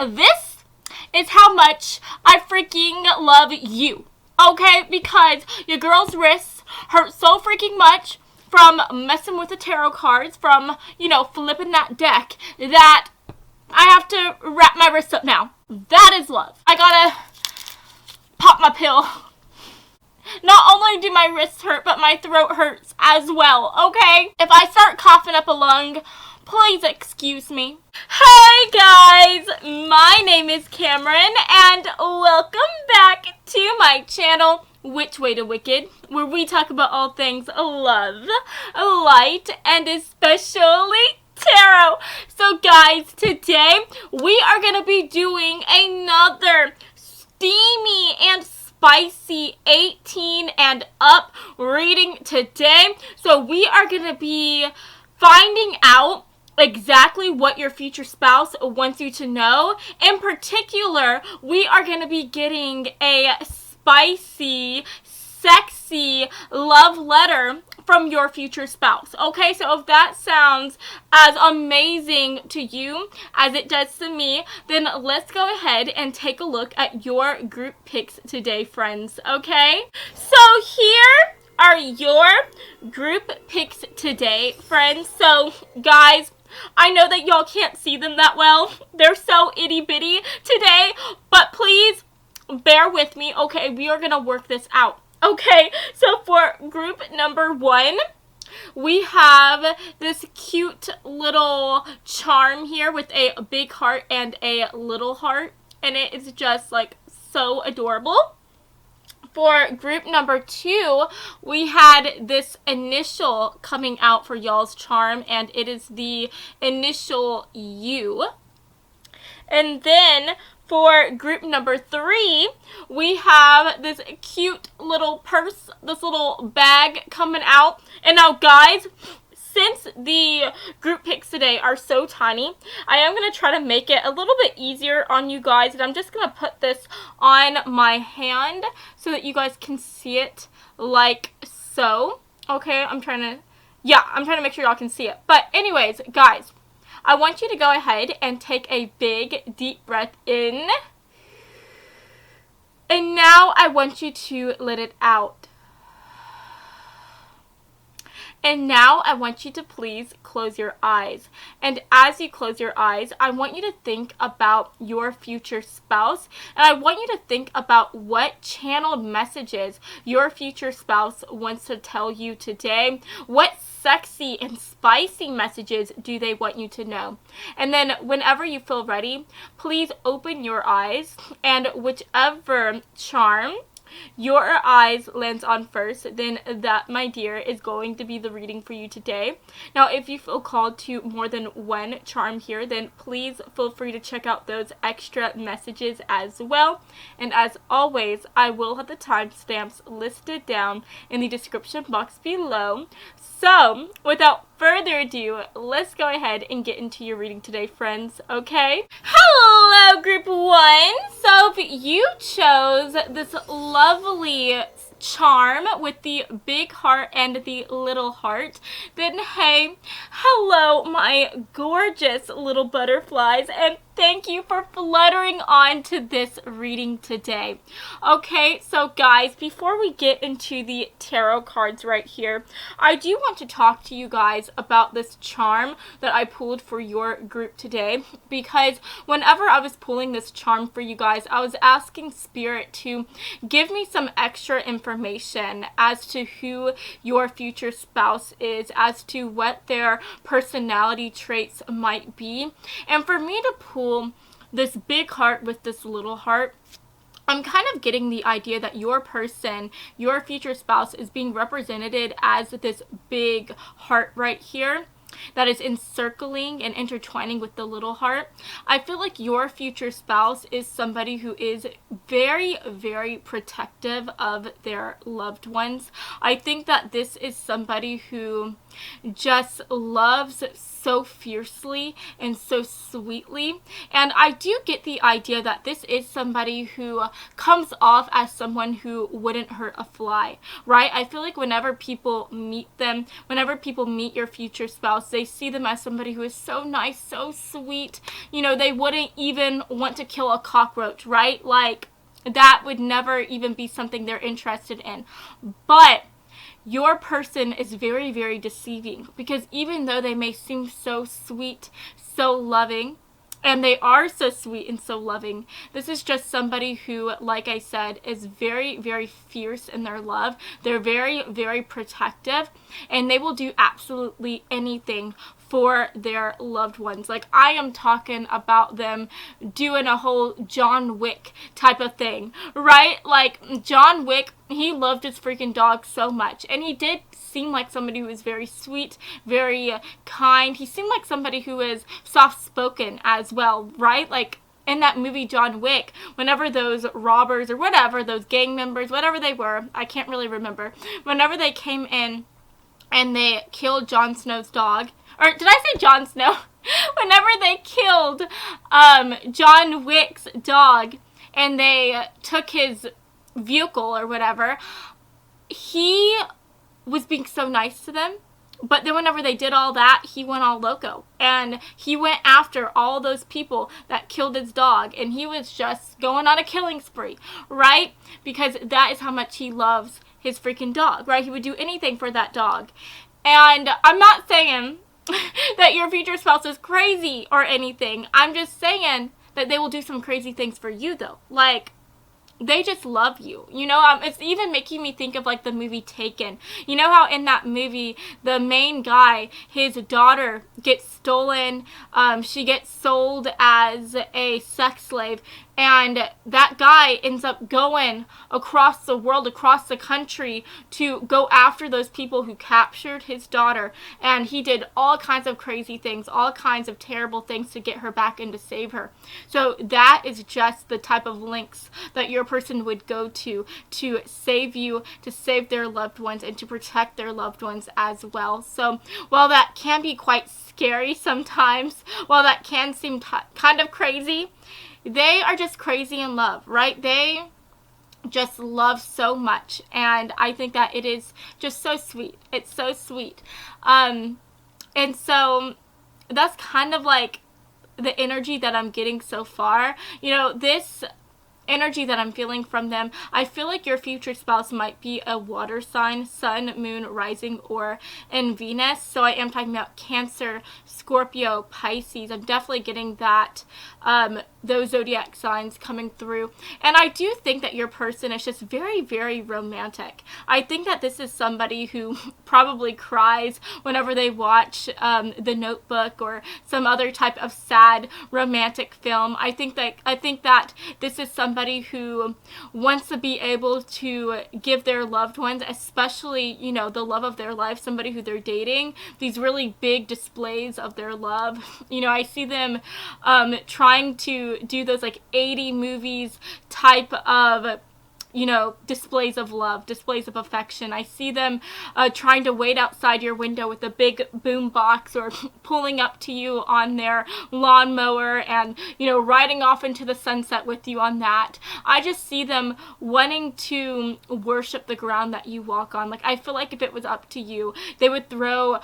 this is how much I freaking love you. Okay? Because your girl's wrists hurt so freaking much from messing with the tarot cards, from, flipping that deck, that I have to wrap my wrists up now. That is love. I gotta pop my pill. Not only do my wrists hurt, but my throat hurts as well, okay? If I start coughing up a lung, please excuse me. Hey guys, my name is Cameron, and welcome back to my channel, Which Way to Wicked, where we talk about all things love, light, and especially tarot. So guys, today we are going to be doing another steamy and spicy 18 and up reading today. So we are going to be finding out exactly what your future spouse wants you to know. In particular, we are going to be getting a spicy, sexy love letter from your future spouse. Okay, so if that sounds as amazing to you as it does to me, then let's go ahead and take a look at your group picks today, friends. Okay, so here are your group picks today, friends. So guys, I know that y'all can't see them that well. They're so itty bitty today, but please bear with me. Okay, we are gonna work this out. Okay, so for group number 1, we have this cute little charm here with a big heart and a little heart, and it is just like so adorable. For group number 2, we had this initial coming out for y'all's charm, and it is the initial U. And then for group number 3, we have this cute little purse, this little bag coming out. And now guys, since the group picks today are so tiny, I am going to try to make it a little bit easier on you guys. And I'm just going to put this on my hand so that you guys can see it like so. Okay, I'm trying to make sure y'all can see it. But anyways, guys, I want you to go ahead and take a big, deep breath in. And now I want you to let it out. And now I want you to please close your eyes. And as you close your eyes, I want you to think about your future spouse. And I want you to think about what channeled messages your future spouse wants to tell you today. What sexy and spicy messages do they want you to know? And then whenever you feel ready, please open your eyes, and whichever charm your eyes lands on first, then that, my dear, is going to be the reading for you today. Now, if you feel called to more than one charm here, then please feel free to check out those extra messages as well. And as always, I will have the timestamps listed down in the description box below. So, without further ado, let's go ahead and get into your reading today, friends, okay? Hello, group 1! So, if you chose this lovely charm with the big heart and the little heart, then hey, hello, my gorgeous little butterflies, and thank you for fluttering on to this reading today. Okay, so guys, before we get into the tarot cards right here, I do want to talk to you guys about this charm that I pulled for your group today, because whenever I was pulling this charm for you guys, I was asking Spirit to give me some extra information as to who your future spouse is, as to what their personality traits might be. And for me to pull this big heart with this little heart, I'm kind of getting the idea that your person, your future spouse, is being represented as this big heart right here that is encircling and intertwining with the little heart. I feel like your future spouse is somebody who is very, very protective of their loved ones. I think that this is somebody who just loves so fiercely and so sweetly. And I do get the idea that this is somebody who comes off as someone who wouldn't hurt a fly, right? I feel like whenever people meet them, whenever people meet your future spouse, spouse, they see them as somebody who is so nice, so sweet. You know, they wouldn't even want to kill a cockroach, right? Like, that would never even be something they're interested in. But your person is very, very deceiving, because even though they may seem so sweet, so loving, and they are so sweet and so loving, this is just somebody who, like I said, is very, very fierce in their love. They're very, very protective, and they will do absolutely anything for their loved ones. Like, I am talking about them doing a whole John Wick type of thing, right? Like, John Wick, he loved his freaking dog so much, and he did seem like somebody who was very sweet, very kind. He seemed like somebody who is soft-spoken as well, right? Like, in that movie John Wick, whenever those robbers or whatever, those gang members, whatever they were, I can't really remember, whenever they came in and they killed Jon Snow's dog, or did I say Jon Snow? Whenever they killed John Wick's dog and they took his vehicle or whatever, he was being so nice to them. But then whenever they did all that, he went all loco. And he went after all those people that killed his dog. And he was just going on a killing spree, right? Because that is how much he loves his freaking dog, right? He would do anything for that dog. And I'm not saying that your future spouse is crazy or anything. I'm just saying that they will do some crazy things for you, though. Like, they just love you. You know, it's even making me think of, like, the movie Taken. You know how in that movie, the main guy, his daughter gets stolen, she gets sold as a sex slave, and that guy ends up going across the world, across the country, to go after those people who captured his daughter. And he did all kinds of crazy things, all kinds of terrible things to get her back and to save her. So that is just the type of lengths that your person would go to save you, to save their loved ones, and to protect their loved ones as well. So while that can be quite scary sometimes, while that can seem kind of crazy, they are just crazy in love, right? They just love so much, and I think that it is just so sweet. It's so sweet. And so that's kind of like the energy that I'm getting so far. You know, this energy that I'm feeling from them, I feel like your future spouse might be a water sign, sun, moon, rising, or in Venus. So I am talking about Cancer, Scorpio, Pisces. I'm definitely getting that, those zodiac signs coming through. And I do think that your person is just very, very romantic. I think that this is somebody who probably cries whenever they watch The Notebook or some other type of sad romantic film. I think that this is somebody who wants to be able to give their loved ones, especially, you know, the love of their life, somebody who they're dating, these really big displays of their love. You know, I see them trying to do those like 80 movies type of, you know, displays of love, displays of affection. I see them trying to wait outside your window with a big boom box, or pulling up to you on their lawnmower and, you know, riding off into the sunset with you on that. I just see them wanting to worship the ground that you walk on. Like, I feel like if it was up to you, they would throw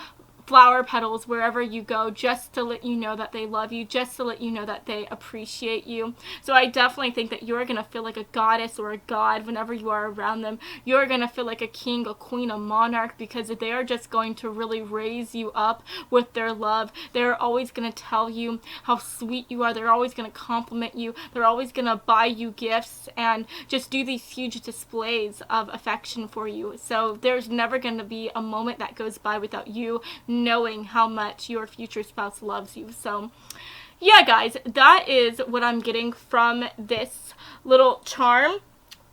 flower petals wherever you go, just to let you know that they love you, just to let you know that they appreciate you. So I definitely think that you're going to feel like a goddess or a god whenever you are around them. You're going to feel like a king, a queen, a monarch, because they are just going to really raise you up with their love. They're always going to tell you how sweet you are. They're always going to compliment you. They're always going to buy you gifts and just do these huge displays of affection for you. So there's never going to be a moment that goes by without you knowing how much your future spouse loves you. So yeah, guys, that is what I'm getting from this little charm.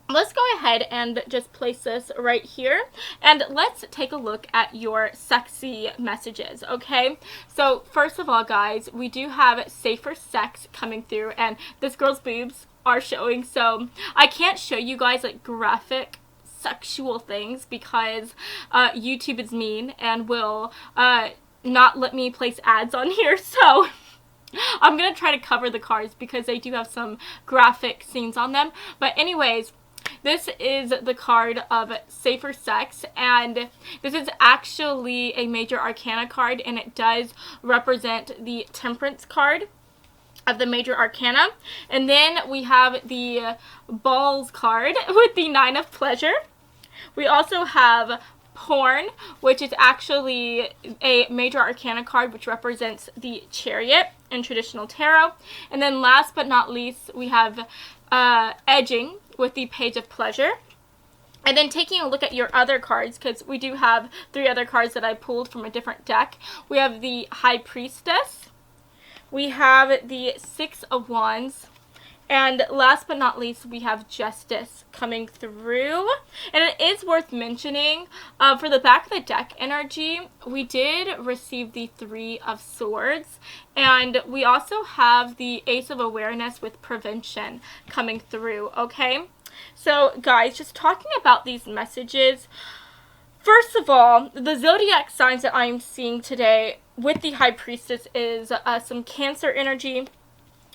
Let's go ahead and just place this right here, and let's take a look at your sexy messages, okay? So first of all, guys, we do have safer sex coming through, and this girl's boobs are showing, so I can't show you guys like graphic sexual things because YouTube is mean and will not let me place ads on here, so I'm gonna try to cover the cards because they do have some graphic scenes on them. But anyways, this is the card of safer sex, and this is actually a major arcana card, and it does represent the temperance card of the major arcana. And then we have the balls card with the 9 of pleasure. We also have porn, which is actually a major arcana card, which represents the chariot in traditional tarot. And then last but not least, we have edging with the page of pleasure. And then taking a look at your other cards, because we do have 3 other cards that I pulled from a different deck. We have the High Priestess, we have the 6 of Wands, and last but not least, we have Justice coming through. And it is worth mentioning, for the back of the deck energy, we did receive the 3 of Swords. And we also have the Ace of Awareness with prevention coming through, okay? So, guys, just talking about these messages, first of all, the zodiac signs that I'm seeing today with the High Priestess is some Cancer energy.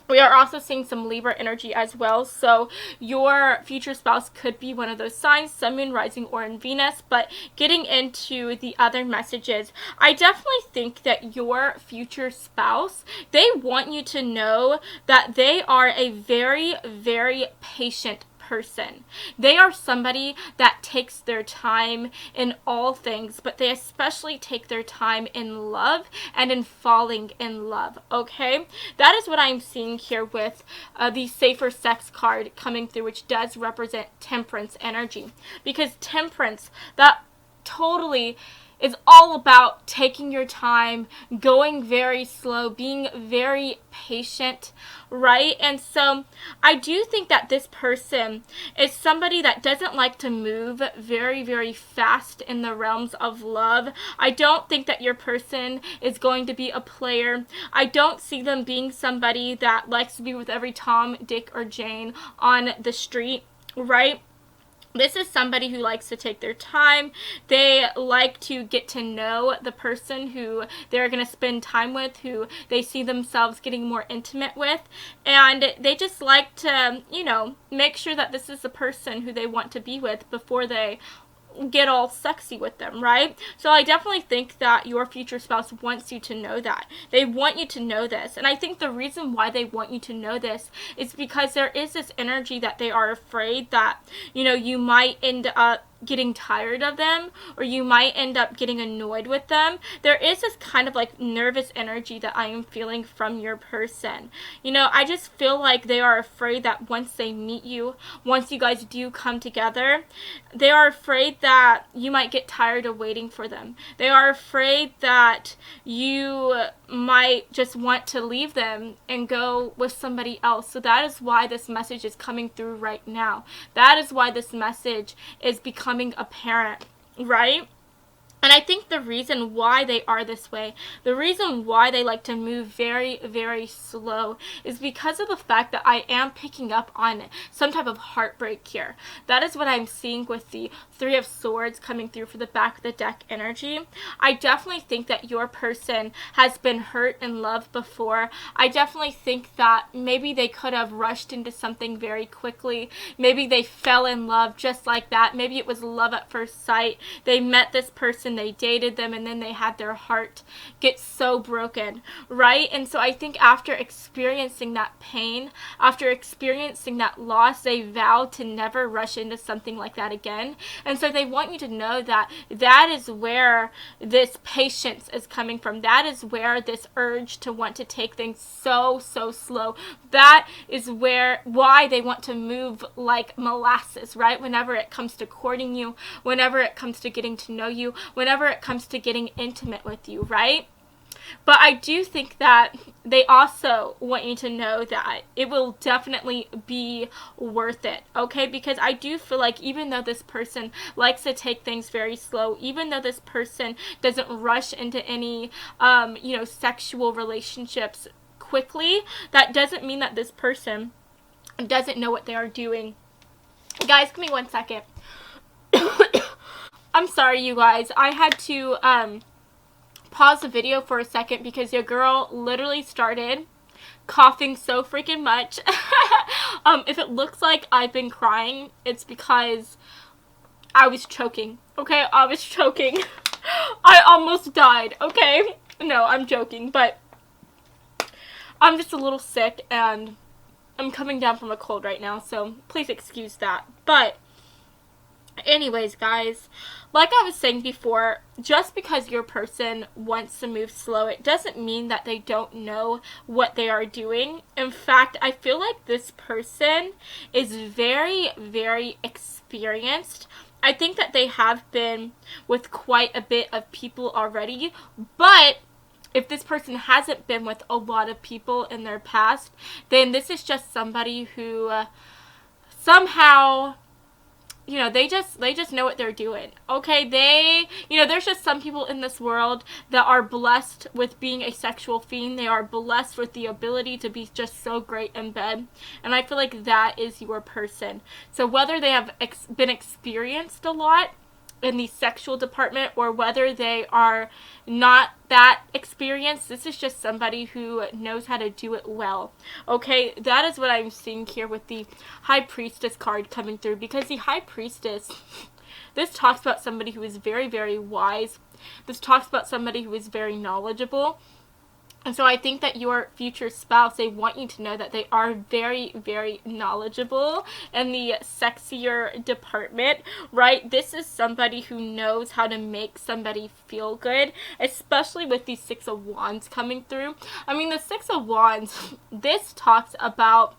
We are also seeing some Libra energy as well, so your future spouse could be one of those signs, Sun, Moon, Rising, or in Venus. But getting into the other messages, I definitely think that your future spouse, they want you to know that they are a very, very patient person. They are somebody that takes their time in all things, but they especially take their time in love and in falling in love, okay? That is what I'm seeing here with the safer sex card coming through, which does represent temperance energy. Because temperance, that totally is all about taking your time, going very slow, being very patient, right? And so I do think that this person is somebody that doesn't like to move very, very fast in the realms of love. I don't think that your person is going to be a player. I don't see them being somebody that likes to be with every Tom, Dick, or Jane on the street, right? This is somebody who likes to take their time. They like to get to know the person who they're going to spend time with, who they see themselves getting more intimate with. And they just like to, you know, make sure that this is the person who they want to be with before they get all sexy with them, right? So I definitely think that your future spouse wants you to know that. They want you to know this. And I think the reason why they want you to know this is because there is this energy that they are afraid that, you know, you might end up getting tired of them, or you might end up getting annoyed with them. There is this kind of like nervous energy that I am feeling from your person. You know, I just feel like they are afraid that once they meet you, once you guys do come together, they are afraid that you might get tired of waiting for them. They are afraid that you might just want to leave them and go with somebody else. So that is why this message is coming through right now. That is why this message is becoming apparent, right? And I think the reason why they are this way, the reason why they like to move very, very slow is because of the fact that I am picking up on some type of heartbreak here. That is what I'm seeing with the 3 of Swords coming through for the back of the deck energy. I definitely think that your person has been hurt in love before. I definitely think that maybe they could have rushed into something very quickly. Maybe they fell in love just like that. Maybe it was love at first sight. They met this person, they dated them, and then they had their heart get so broken, right? And so I think after experiencing that pain, after experiencing that loss, they vow to never rush into something like that again. And so they want you to know that that is where this patience is coming from. That is where this urge to want to take things so slow, that is why they want to move like molasses, right? Whenever it comes to courting you, whenever it comes to getting to know you, whenever it comes to getting intimate with you, right? But I do think that they also want you to know that it will definitely be worth it, okay? Because I do feel like even though this person likes to take things very slow, even though this person doesn't rush into any, sexual relationships quickly, that doesn't mean that this person doesn't know what they are doing. Guys, give me 1 second. I'm sorry, you guys. I had to pause the video for a second because your girl literally started coughing so freaking much. If it looks like I've been crying, it's because I was choking, okay? I was choking. I almost died, okay? No, I'm joking, but I'm just a little sick, and I'm coming down from a cold right now, so please excuse that. But anyways, guys, like I was saying before, just because your person wants to move slow, it doesn't mean that they don't know what they are doing. In fact, I feel like this person is very, very experienced. I think that they have been with quite a bit of people already, but if this person hasn't been with a lot of people in their past, then this is just somebody who somehow, you know, they just know what they're doing. Okay, there's just some people in this world that are blessed with being a sexual fiend. They are blessed with the ability to be just so great in bed. And I feel like that is your person. So whether they have been experienced a lot in the sexual department or whether they are not that experienced, this is just somebody who knows how to do it well. Okay, that is what I'm seeing here with the High Priestess card coming through, because the High Priestess, this talks about somebody who is very, very wise. This talks about somebody who is very knowledgeable. And so I think that your future spouse, they want you to know that they are very, very knowledgeable in the sexier department, right? This is somebody who knows how to make somebody feel good, especially with the Six of Wands coming through. I mean, the Six of Wands, this talks about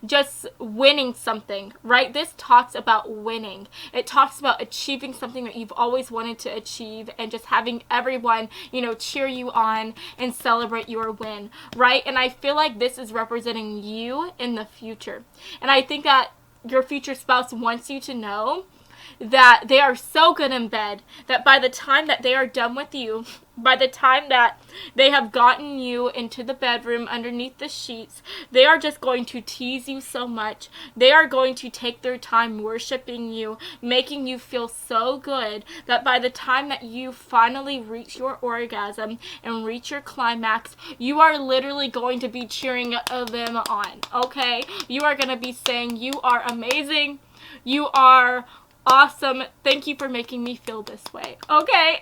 just winning something, right? This talks about winning. It talks about achieving something that you've always wanted to achieve and just having everyone, you know, cheer you on and celebrate your win, right? And I feel like this is representing you in the future. And I think that your future spouse wants you to know that they are so good in bed that by the time that they are done with you, by the time that they have gotten you into the bedroom underneath the sheets, they are just going to tease you so much. They are going to take their time worshiping you, making you feel so good that by the time that you finally reach your orgasm and reach your climax, you are literally going to be cheering them on, okay? You are going to be saying, "You are amazing. You are awesome. Thank you for making me feel this way," okay?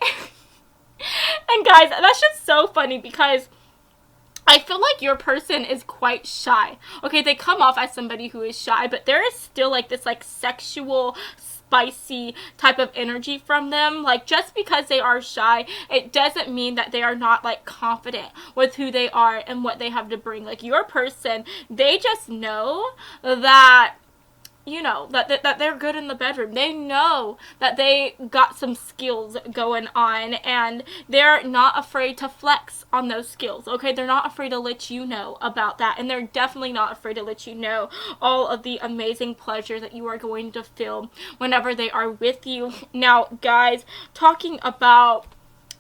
And guys, that's just so funny because I feel like your person is quite shy. Okay, they come off as somebody who is shy, but there is still like this like sexual, spicy type of energy from them. Like, just because they are shy, it doesn't mean that they are not like confident with who they are and what they have to bring. Like, your person, they just know that, you know, that they're good in the bedroom. They know that they got some skills going on, and they're not afraid to flex on those skills, okay? They're not afraid to let you know about that, and they're definitely not afraid to let you know all of the amazing pleasure that you are going to feel whenever they are with you. Now, guys, talking about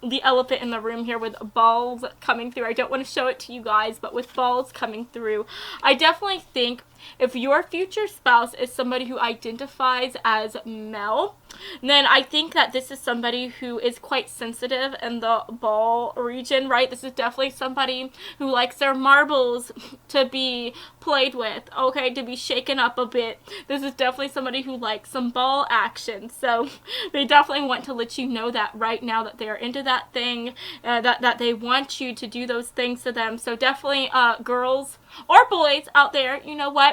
the elephant in the room here with balls coming through, I don't want to show it to you guys, but with balls coming through, I definitely think if your future spouse is somebody who identifies as male, then I think that this is somebody who is quite sensitive in the ball region, right? This is definitely somebody who likes their marbles to be played with, okay, to be shaken up a bit. This is definitely somebody who likes some ball action, so they definitely want to let you know that right now, that they are into that thing, that they want you to do those things to them. So definitely, girls or boys out there, you know what?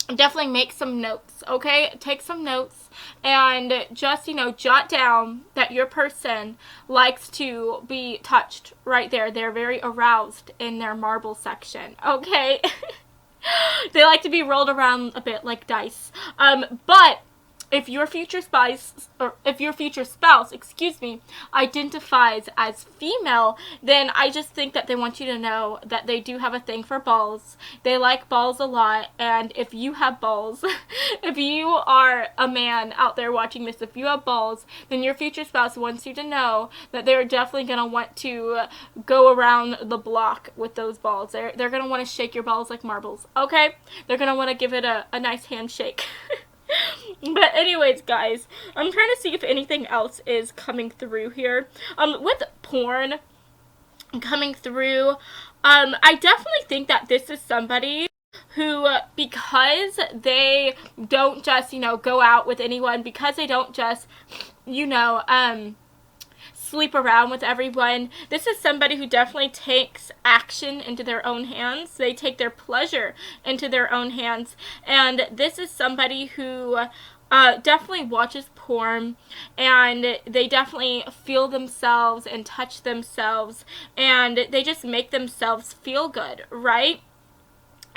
Definitely make some notes, okay? Take some notes and just, you know, jot down that your person likes to be touched right there. They're very aroused in their marble section, okay? They like to be rolled around a bit like dice. But if your future spouse, excuse me, identifies as female, then I just think that they want you to know that they do have a thing for balls. They like balls a lot, and if you have balls, if you are a man out there watching this, if you have balls, then your future spouse wants you to know that they're definitely going to want to go around the block with those balls. They're going to want to shake your balls like marbles, okay? They're going to want to give it a nice handshake. But anyways, guys, I'm trying to see if anything else is coming through here. With porn, coming through. I definitely think that this is somebody who, because they don't just, go out with anyone, because they don't just, sleep around with everyone. This is somebody who definitely takes action into their own hands. They take their pleasure into their own hands. And this is somebody who definitely watches porn, and they definitely feel themselves and touch themselves, and they just make themselves feel good, right?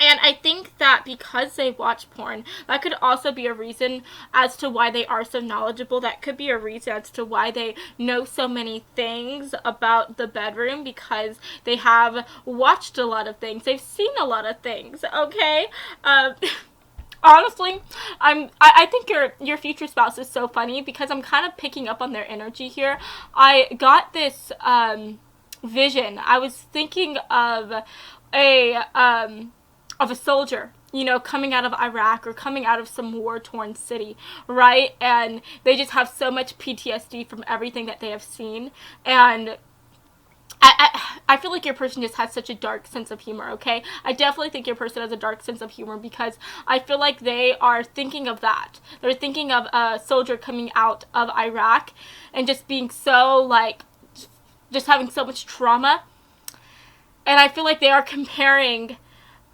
And I think that because they watch porn, that could also be a reason as to why they are so knowledgeable. That could be a reason as to why they know so many things about the bedroom, because they have watched a lot of things. They've seen a lot of things, okay? Honestly, I think your future spouse is so funny, because I'm kind of picking up on their energy here. I got this vision. I was thinking of a soldier, coming out of Iraq or coming out of some war-torn city, right? And they just have so much PTSD from everything that they have seen. And I feel like your person just has such a dark sense of humor, okay? I definitely think your person has a dark sense of humor, because I feel like they are thinking of that. They're thinking of a soldier coming out of Iraq and just being so, just having so much trauma. And I feel like they are comparing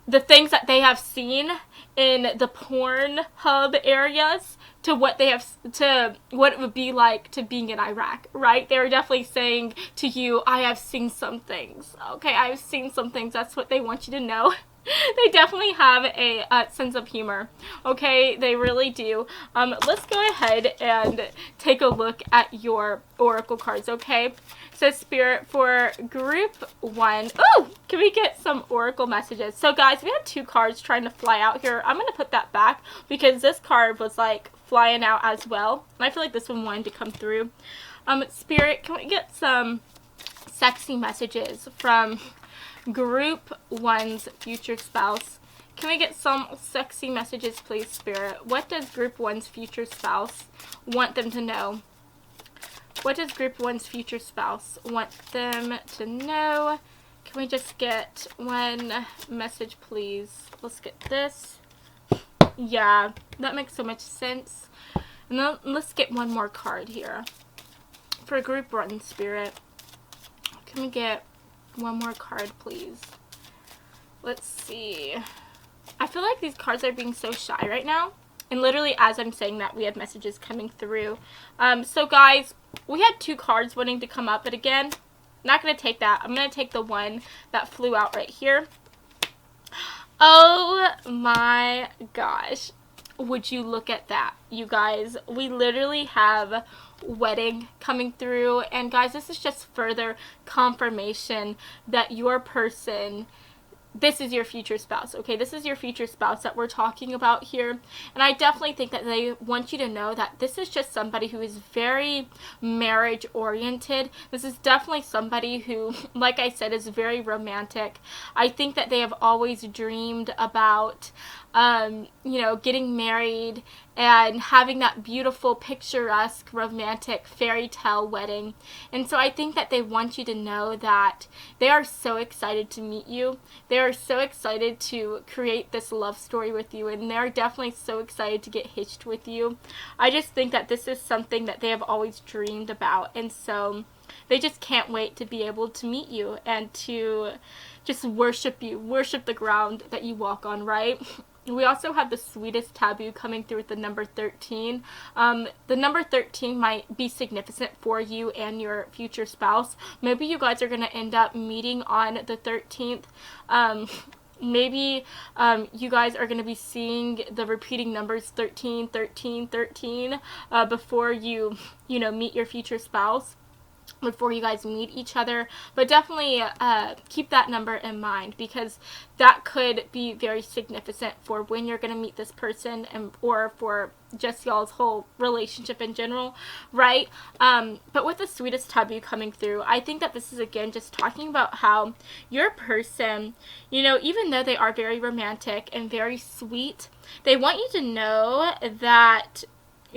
the things that they have seen in the porn hub areas to what it would be like to being in Iraq, right? They're definitely saying to you, I have seen some things. Okay, I have seen some things. That's what they want you to know. They definitely have a sense of humor. Okay, they really do. Let's go ahead and take a look at your oracle cards, okay? So Spirit, for group 1, ooh, can we get some oracle messages? So guys, we had 2 cards trying to fly out here. I'm going to put that back, because this card was flying out as well. And I feel like this one wanted to come through. Spirit, can we get some sexy messages from group 1's future spouse? Can we get some sexy messages, please, Spirit? What does group 1's future spouse want them to know? What does group 1's future spouse want them to know? Can we just get one message, please? Let's get this. Yeah, that makes so much sense. And then let's get one more card here. For group 1, Spirit, can we get one more card, please? Let's see. I feel like these cards are being so shy right now. And literally, as I'm saying that, we have messages coming through. So guys, we had 2 cards wanting to come up, but again, I'm not going to take that. I'm going to take the one that flew out right here. Oh my gosh. Would you look at that, you guys? We literally have wedding coming through. And guys, this is just further confirmation that your person, this is your future spouse, okay? This is your future spouse that we're talking about here. And I definitely think that they want you to know that this is just somebody who is very marriage oriented. This is definitely somebody who, like I said, is very romantic. I think that they have always dreamed about getting married and having that beautiful, picturesque, romantic fairy tale wedding. And so I think that they want you to know that they are so excited to meet you. They are so excited to create this love story with you, and they're definitely so excited to get hitched with you. I just think that this is something that they have always dreamed about, and so they just can't wait to be able to meet you and to just worship you, worship the ground that you walk on, right? We also have the sweetest taboo coming through with the number 13. The number 13 might be significant for you and your future spouse. Maybe you guys are going to end up meeting on the 13th. Maybe you guys are going to be seeing the repeating numbers 13, 13, 13 before you meet your future spouse, before you guys meet each other. But definitely keep that number in mind, because that could be very significant for when you're going to meet this person, and or for just y'all's whole relationship in general, right? But with the sweetest taboo coming through, I think that this is again just talking about how your person, even though they are very romantic and very sweet, they want you to know that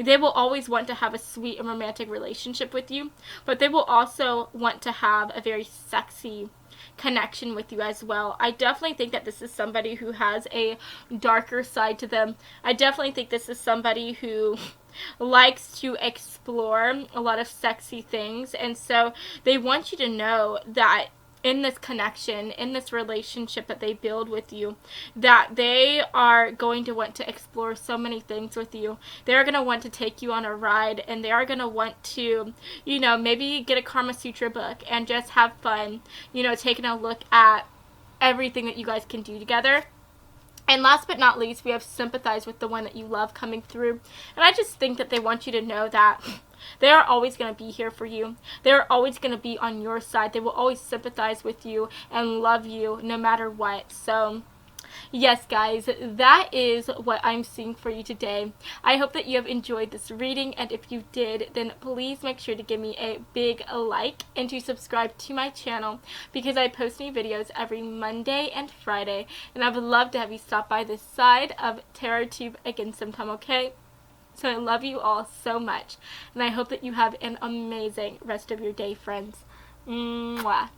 they will always want to have a sweet and romantic relationship with you, but they will also want to have a very sexy connection with you as well. I definitely think that this is somebody who has a darker side to them. I definitely think this is somebody who likes to explore a lot of sexy things, and so they want you to know that in this connection, in this relationship that they build with you, that they are going to want to explore so many things with you. They're going to want to take you on a ride, and they are going to want to, you know, maybe get a Kama Sutra book and just have fun, you know, taking a look at everything that you guys can do together. And last but not least, we have sympathize with the one that you love coming through. And I just think that they want you to know that they are always going to be here for you. They're always going to be on your side. They will always sympathize with you and love you no matter what. So yes, guys, that is what I'm seeing for you today. I hope that you have enjoyed this reading, and if you did, then please make sure to give me a big like and to subscribe to my channel, because I post new videos every Monday and Friday, and I would love to have you stop by this side of TarotTube again sometime, okay? So I love you all so much, and I hope that you have an amazing rest of your day, friends. Mwah.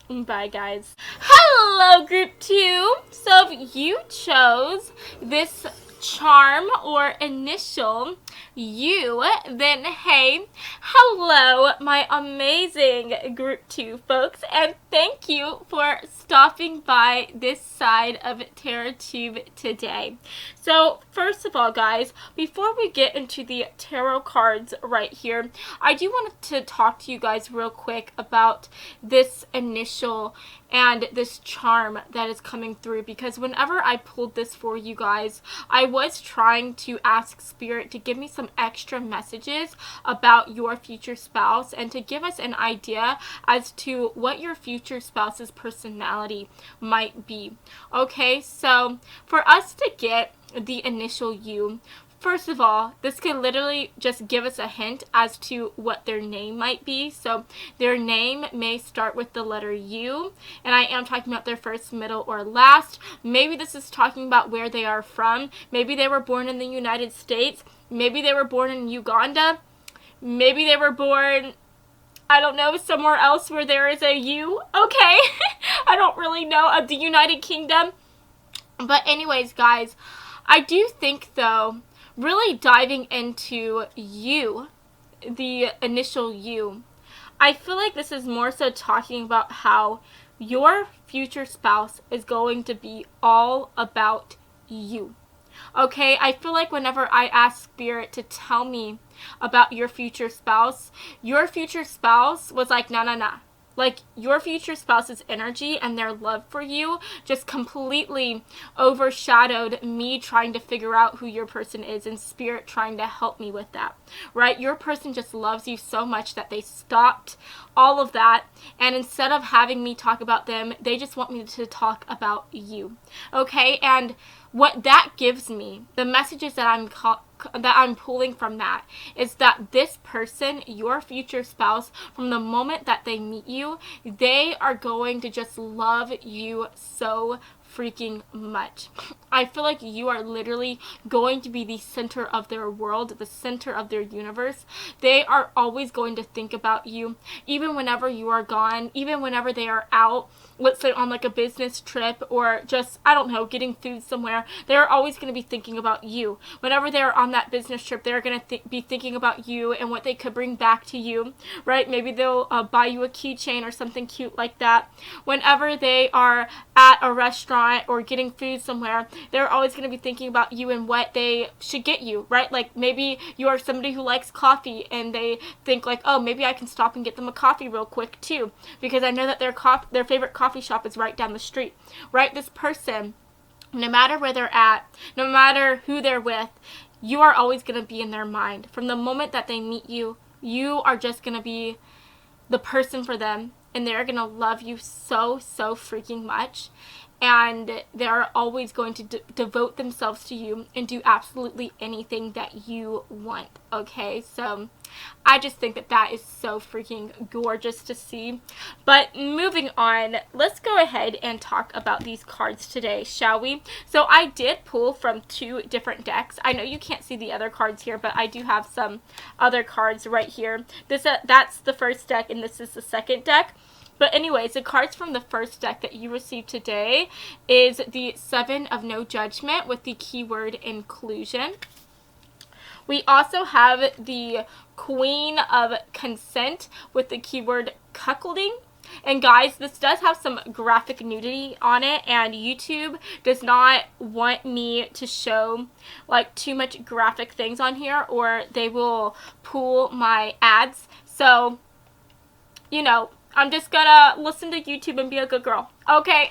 Bye, guys. Hello, group 2. So if you chose this charm or initial U, then hey, hello, my amazing group 2 folks, and thank you for stopping by this side of TarotTube today. So first of all, guys, before we get into the tarot cards right here, I do want to talk to you guys real quick about this initial and this charm that is coming through, because whenever I pulled this for you guys, I was trying to ask Spirit to give me some extra messages about your future spouse and to give us an idea as to what your future spouse's personality might be. Okay, so for us to get the initial U, first of all, this could literally just give us a hint as to what their name might be. So their name may start with the letter U, and I am talking about their first, middle, or last. Maybe this is talking about where they are from. Maybe they were born in the United States. Maybe they were born in Uganda. Maybe they were born, I don't know, somewhere else where there is a U. Okay, I don't really know, of the United Kingdom. But anyways, guys, I do think, though, really diving into you, the initial U, I feel like this is more so talking about how your future spouse is going to be all about you. Okay, I feel like whenever I ask Spirit to tell me about your future spouse was like, nah. Like, your future spouse's energy and their love for you just completely overshadowed me trying to figure out who your person is, and Spirit trying to help me with that, right? Your person just loves you so much that they stopped all of that, and instead of having me talk about them, they just want me to talk about you, okay? And what that gives me, the messages that I'm pulling from that, is that this person, your future spouse, from the moment that they meet you, they are going to just love you so freaking much. I feel like you are literally going to be the center of their world, the center of their universe. They are always going to think about you, even whenever you are gone, even whenever they are out, let's say on like a business trip or just, I don't know, getting food somewhere. They're always going to be thinking about you. Whenever they're on that business trip, they're going to be thinking about you and what they could bring back to you, right? Maybe they'll buy you a keychain or something cute like that. Whenever they are at a restaurant or getting food somewhere, they're always going to be thinking about you and what they should get you, right? Like, maybe you are somebody who likes coffee and they think like, oh, maybe I can stop and get them a coffee real quick too, because I know that their favorite coffee shop is right down the street, right? This person, no matter where they're at, no matter who they're with, you are always going to be in their mind. From the moment that they meet you, you are just going to be the person for them, and they're going to love you so freaking much. And they're always going to devote themselves to you and do absolutely anything that you want, okay? So I just think that that is so freaking gorgeous to see. But moving on, let's go ahead and talk about these cards today, shall we? So I did pull from 2 different decks. I know you can't see the other cards here, but I do have some other cards right here. That's the first deck, and this is the second deck. But anyways, the cards from the first deck that you received today is the 7 of No Judgment with the keyword inclusion. We also have the Queen of Consent with the keyword cuckolding. And guys, this does have some graphic nudity on it, and YouTube does not want me to show like too much graphic things on here, or they will pull my ads. So, you know, I'm just gonna listen to YouTube and be a good girl, okay?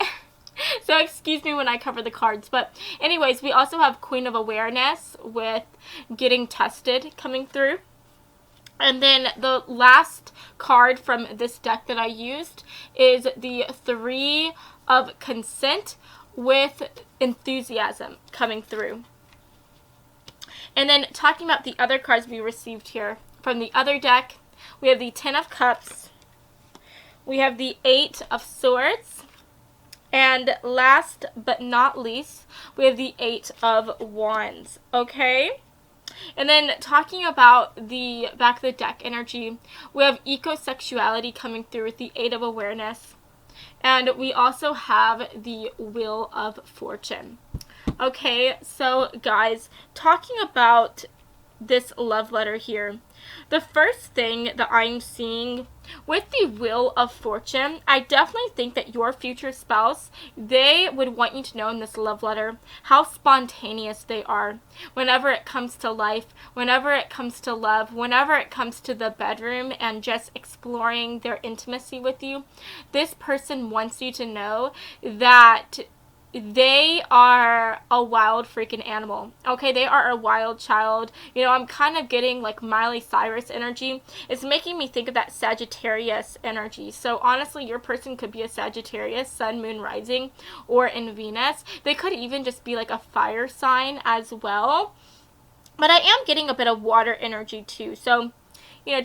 So excuse me when I cover the cards. But anyways, we also have Queen of Awareness with Getting Tested coming through. And then the last card from this deck that I used is the 3 of Consent with Enthusiasm coming through. And then talking about the other cards we received here from the other deck, we have the 10 of Cups, we have the 8 of Swords, and last but not least, we have the 8 of Wands, okay? And then talking about the back of the deck energy, we have ecosexuality coming through with the 8 of Awareness. And we also have the Wheel of Fortune. Okay, so guys, talking about this love letter here, the first thing that I'm seeing with the Wheel of Fortune, I definitely think that your future spouse, they would want you to know in this love letter how spontaneous they are whenever it comes to life, whenever it comes to love, whenever it comes to the bedroom and just exploring their intimacy with you. This person wants you to know that they are a wild freaking animal. Okay, they are a wild child. You know, I'm kind of getting like Miley Cyrus energy. It's making me think of that Sagittarius energy. So honestly, your person could be a Sagittarius, Sun, Moon, Rising, or in Venus. They could even just be like a fire sign as well. But I am getting a bit of water energy too. So, you know,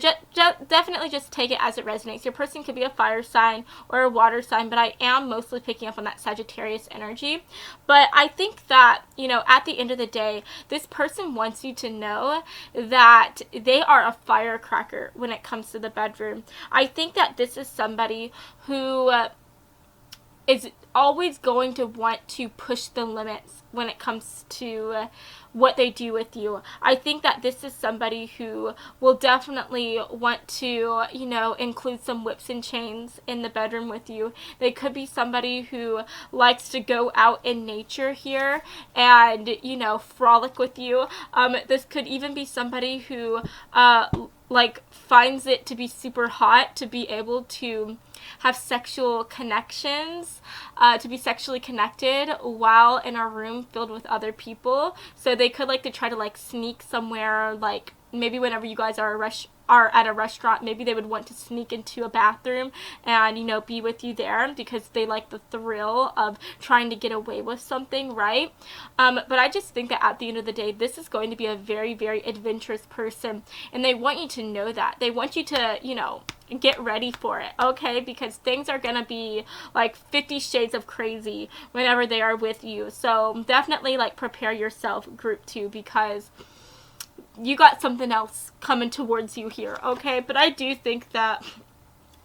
definitely just take it as it resonates. Your person could be a fire sign or a water sign, but I am mostly picking up on that Sagittarius energy. But I think that, you know, at the end of the day, this person wants you to know that they are a firecracker when it comes to the bedroom. I think that this is somebody who is always going to want to push the limits when it comes to what they do with you. I think that this is somebody who will definitely want to, you know, include some whips and chains in the bedroom with you. They could be somebody who likes to go out in nature here and, you know, frolic with you. This could even be somebody who like finds it to be super hot to be able to have sexual connections, to be sexually connected while in a room filled with other people. So they could like to try to like sneak somewhere, like maybe whenever you guys are at a restaurant, maybe they would want to sneak into a bathroom and, you know, be with you there because they like the thrill of trying to get away with something, right? But I just think that at the end of the day, this is going to be a very, very adventurous person, and they want you to know that. They want you to, you know, get ready for it, okay? Because things are gonna be like 50 shades of crazy whenever they are with you. So definitely like prepare yourself, group 2, because you got something else coming towards you here, okay? But I do think that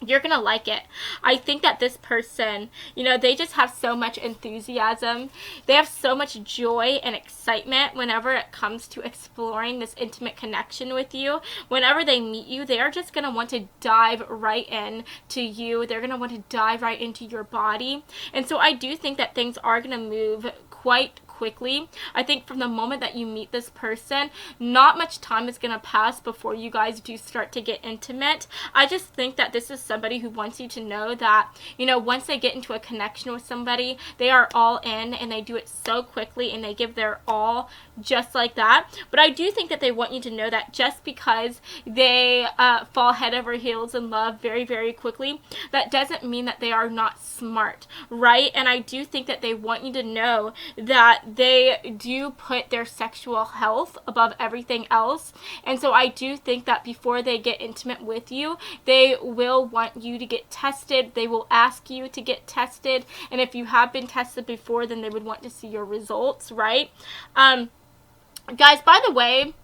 you're gonna like it. I think that this person, you know, they just have so much enthusiasm. They have so much joy and excitement whenever it comes to exploring this intimate connection with you. Whenever they meet you, they are just gonna want to dive right in to you. They're gonna want to dive right into your body. And so I do think that things are gonna move quite quickly. I think from the moment that you meet this person, not much time is going to pass before you guys do start to get intimate. I just think that this is somebody who wants you to know that, you know, once they get into a connection with somebody, they are all in and they do it so quickly and they give their all just like that. But I do think that they want you to know that just because they fall head over heels in love very, very quickly, that doesn't mean that they are not smart, right? And I do think that they want you to know that they do put their sexual health above everything else. And so I do think that before they get intimate with you, they will want you to get tested. They will ask you to get tested. And if you have been tested before, then they would want to see your results, right? Guys, by the way,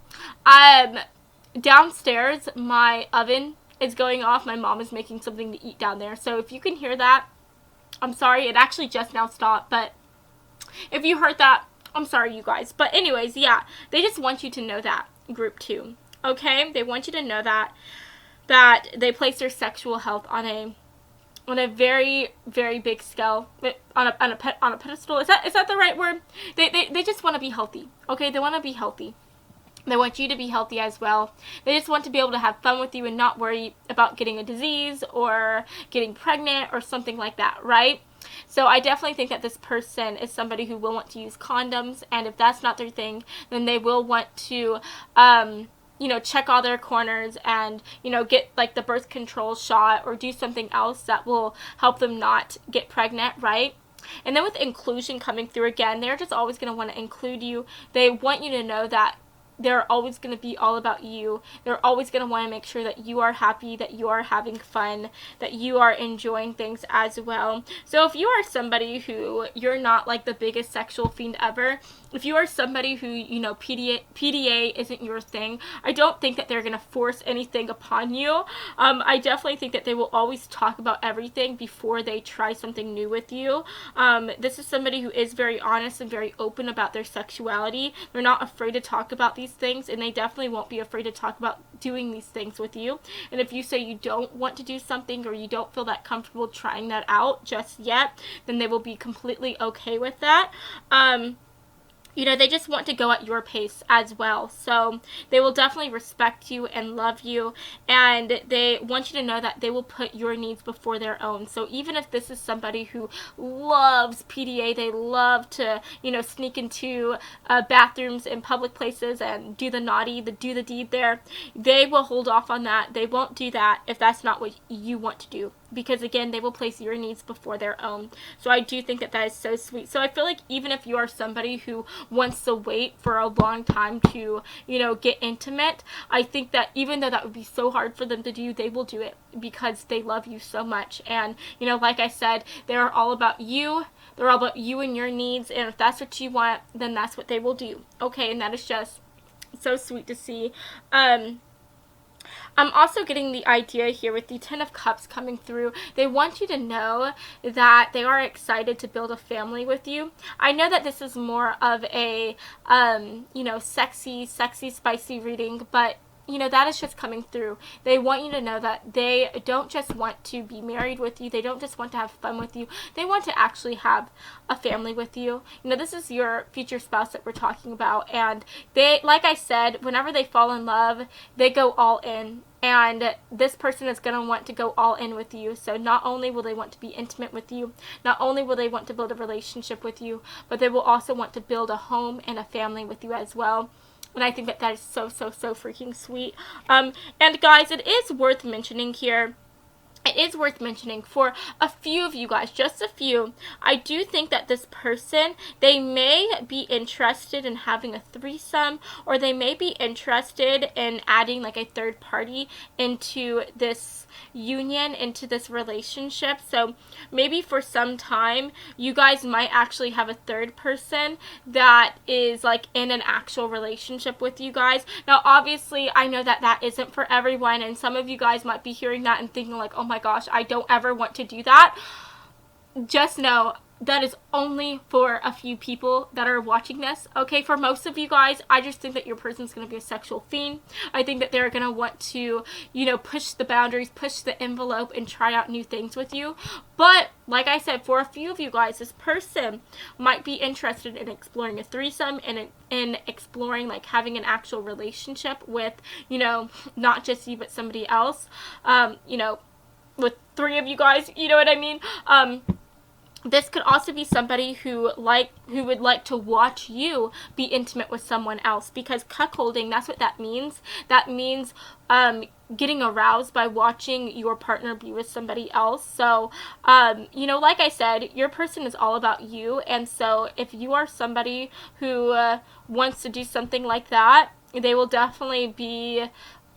downstairs, my oven is going off. My mom is making something to eat down there. So if you can hear that, I'm sorry. It actually just now stopped, but if you heard that, I'm sorry, you guys. But anyways, yeah, they just want you to know that, group 2. Okay? They want you to know that they place their sexual health on a very, very big scale, on a pedestal. Is that the right word? They just want to be healthy. Okay? They want to be healthy. They want you to be healthy as well. They just want to be able to have fun with you and not worry about getting a disease or getting pregnant or something like that, right? So I definitely think that this person is somebody who will want to use condoms, and if that's not their thing, then they will want to, check all their corners and, get like the birth control shot or do something else that will help them not get pregnant, right? And then with inclusion coming through again, they're just always going to want to include you. They want you to know that they're always going to be all about you. They're always going to want to make sure that you are happy, that you are having fun, that you are enjoying things as well. So if you are somebody who you're not like the biggest sexual fiend ever, if you are somebody who, PDA isn't your thing, I don't think that they're going to force anything upon you. I definitely think that they will always talk about everything before they try something new with you. This is somebody who is very honest and very open about their sexuality. They're not afraid to talk about these things, and they definitely won't be afraid to talk about doing these things with you. And if you say you don't want to do something or you don't feel that comfortable trying that out just yet, then they will be completely okay with that. They just want to go at your pace as well. So they will definitely respect you and love you, and they want you to know that they will put your needs before their own. So even if this is somebody who loves PDA, they love to, sneak into bathrooms in public places and do the naughty, do the deed there, they will hold off on that. They won't do that if that's not what you want to do. Because again, they will place your needs before their own. So I do think that is so sweet. So I feel like even if you are somebody who wants to wait for a long time to, get intimate, I think that even though that would be so hard for them to do, they will do it because they love you so much. And, like I said, they're all about you. They're all about you and your needs. And if that's what you want, then that's what they will do. Okay, and that is just so sweet to see. I'm also getting the idea here with the Ten of Cups coming through. They want you to know that they are excited to build a family with you. I know that this is more of a, sexy, spicy reading, but that is just coming through. They want you to know that they don't just want to be married with you. They don't just want to have fun with you. They want to actually have a family with you. This is your future spouse that we're talking about. And they, like I said, whenever they fall in love, they go all in. And this person is going to want to go all in with you. So not only will they want to be intimate with you, not only will they want to build a relationship with you, but they will also want to build a home and a family with you as well. And I think that is so, so, so freaking sweet. And guys, it is worth mentioning here. It is worth mentioning for a few of you guys, just a few. I do think that this person, they may be interested in having a threesome, or they may be interested in adding like a third party into this union, into this relationship. So maybe for some time you guys might actually have a third person that is like in an actual relationship with you guys. Now obviously I know that isn't for everyone, and some of you guys might be hearing that and thinking like, oh my gosh, I don't ever want to do that. Just know that is only for a few people that are watching this. Okay, for most of you guys, I just think that your person's going to be a sexual fiend. I think that they're going to want to, push the boundaries, push the envelope, and try out new things with you. But, like I said, for a few of you guys, this person might be interested in exploring a threesome and in exploring, like, having an actual relationship with, not just you, but somebody else, with 3 of you guys, you know what I mean? This could also be somebody who would like to watch you be intimate with someone else, because cuckolding, that's what that means. That means getting aroused by watching your partner be with somebody else. So like I said, your person is all about you, and so if you are somebody who wants to do something like that, they will definitely be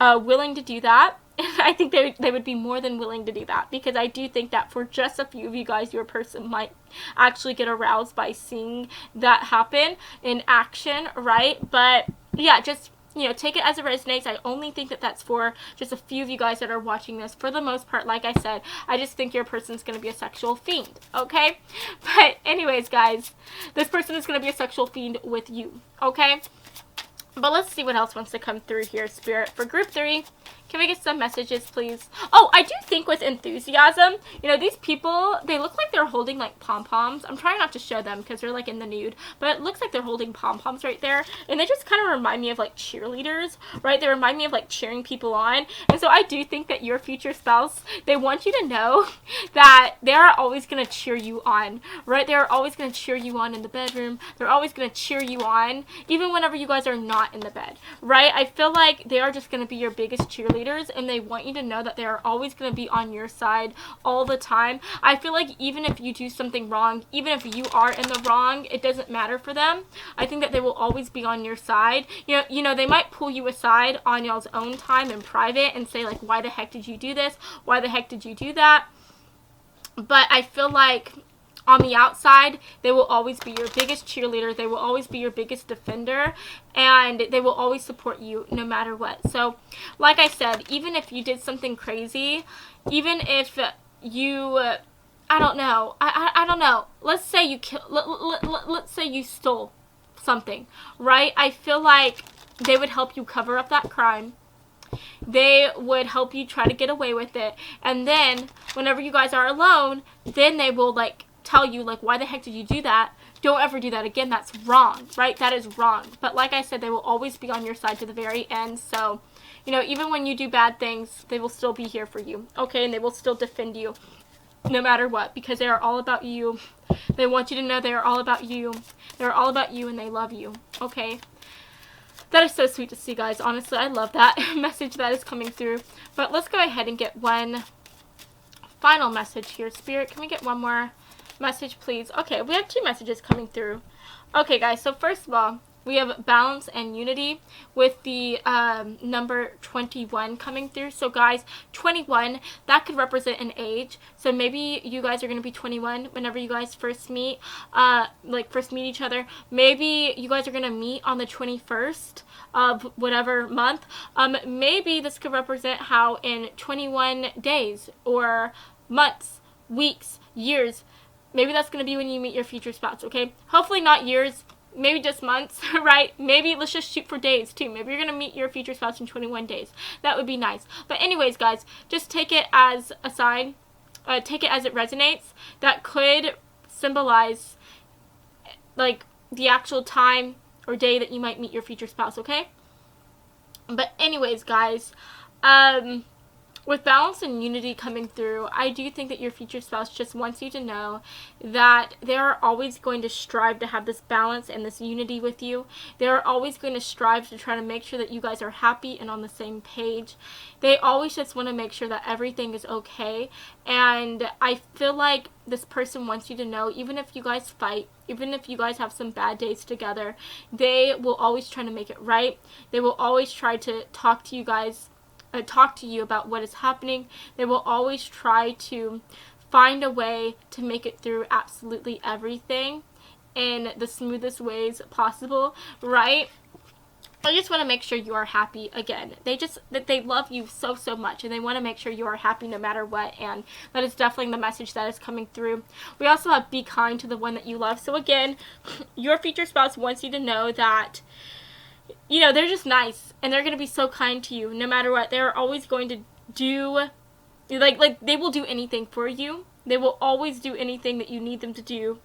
willing to do that. I think they would be more than willing to do that, because I do think that for just a few of you guys, your person might actually get aroused by seeing that happen in action, right? But yeah, just take it as it resonates. I only think that that's for just a few of you guys that are watching this. For the most part, like I said, I just think your person's going to be a sexual fiend, okay? But anyways, guys, this person is going to be a sexual fiend with you, okay? But let's see what else wants to come through here, Spirit. For group 3, can we get some messages, please? Oh, I do think with enthusiasm, these people, they look like they're holding, like, pom-poms. I'm trying not to show them because they're, like, in the nude. But it looks like they're holding pom-poms right there. And they just kind of remind me of, like, cheerleaders, right? They remind me of, like, cheering people on. And so I do think that your future spouse, they want you to know that they're always going to cheer you on, right? They're always going to cheer you on in the bedroom. They're always going to cheer you on, even whenever you guys are not in the bed, right? I feel like they are just going to be your biggest cheerleaders, and they want you to know that they are always going to be on your side all the time. I feel like even if you do something wrong, even if you are in the wrong, it doesn't matter for them. I think that they will always be on your side. They might pull you aside on y'all's own time in private and say, like, why the heck did you do this? Why the heck did you do that? But I feel like on the outside, they will always be your biggest cheerleader. They will always be your biggest defender, and they will always support you no matter what. So, like I said, even if you did something crazy, even if you, I don't know. Let's say you let's say you stole something, right? I feel like they would help you cover up that crime. They would help you try to get away with it, and then whenever you guys are alone, then they will, like, tell you, like, why the heck did you do that? Don't ever do that again. That's wrong, right? That is wrong. But like I said, they will always be on your side to the very end. So, even when you do bad things, they will still be here for you, okay? And they will still defend you no matter what, because they are all about you. They want you to know they are all about you. They're all about you, and they love you, okay? That is so sweet to see, guys. Honestly, I love that message that is coming through. But let's go ahead and get one final message here. Spirit, can we get one more message, please? Okay, we have 2 messages coming through. Okay, guys, so first of all, we have balance and unity with the number 21 coming through. So, guys, 21, that could represent an age. So maybe you guys are going to be 21 whenever you guys first meet, first meet each other. Maybe you guys are going to meet on the 21st of whatever month. Maybe this could represent how in 21 days or months, weeks, years, maybe that's going to be when you meet your future spouse, okay? Hopefully not years, maybe just months, right? Maybe let's just shoot for days, too. Maybe you're going to meet your future spouse in 21 days. That would be nice. But anyways, guys, just take it as a sign. Take it as it resonates. That could symbolize, like, the actual time or day that you might meet your future spouse, okay? But anyways, guys, with balance and unity coming through, I do think that your future spouse just wants you to know that they are always going to strive to have this balance and this unity with you. They are always going to strive to try to make sure that you guys are happy and on the same page. They always just want to make sure that everything is okay. And I feel like this person wants you to know, even if you guys fight, even if you guys have some bad days together, they will always try to make it right. They will always try to talk to you about what is happening. They will always try to find a way to make it through absolutely everything in the smoothest ways possible, right? I just want to make sure you are happy again. They love you so much, and they want to make sure you are happy no matter what, and that is definitely the message that is coming through. We also have be kind to the one that you love. So again, your future spouse wants you to know that they're just nice, and they're going to be so kind to you no matter what. They're always going to do, like they will do anything for you. They will always do anything that you need them to do.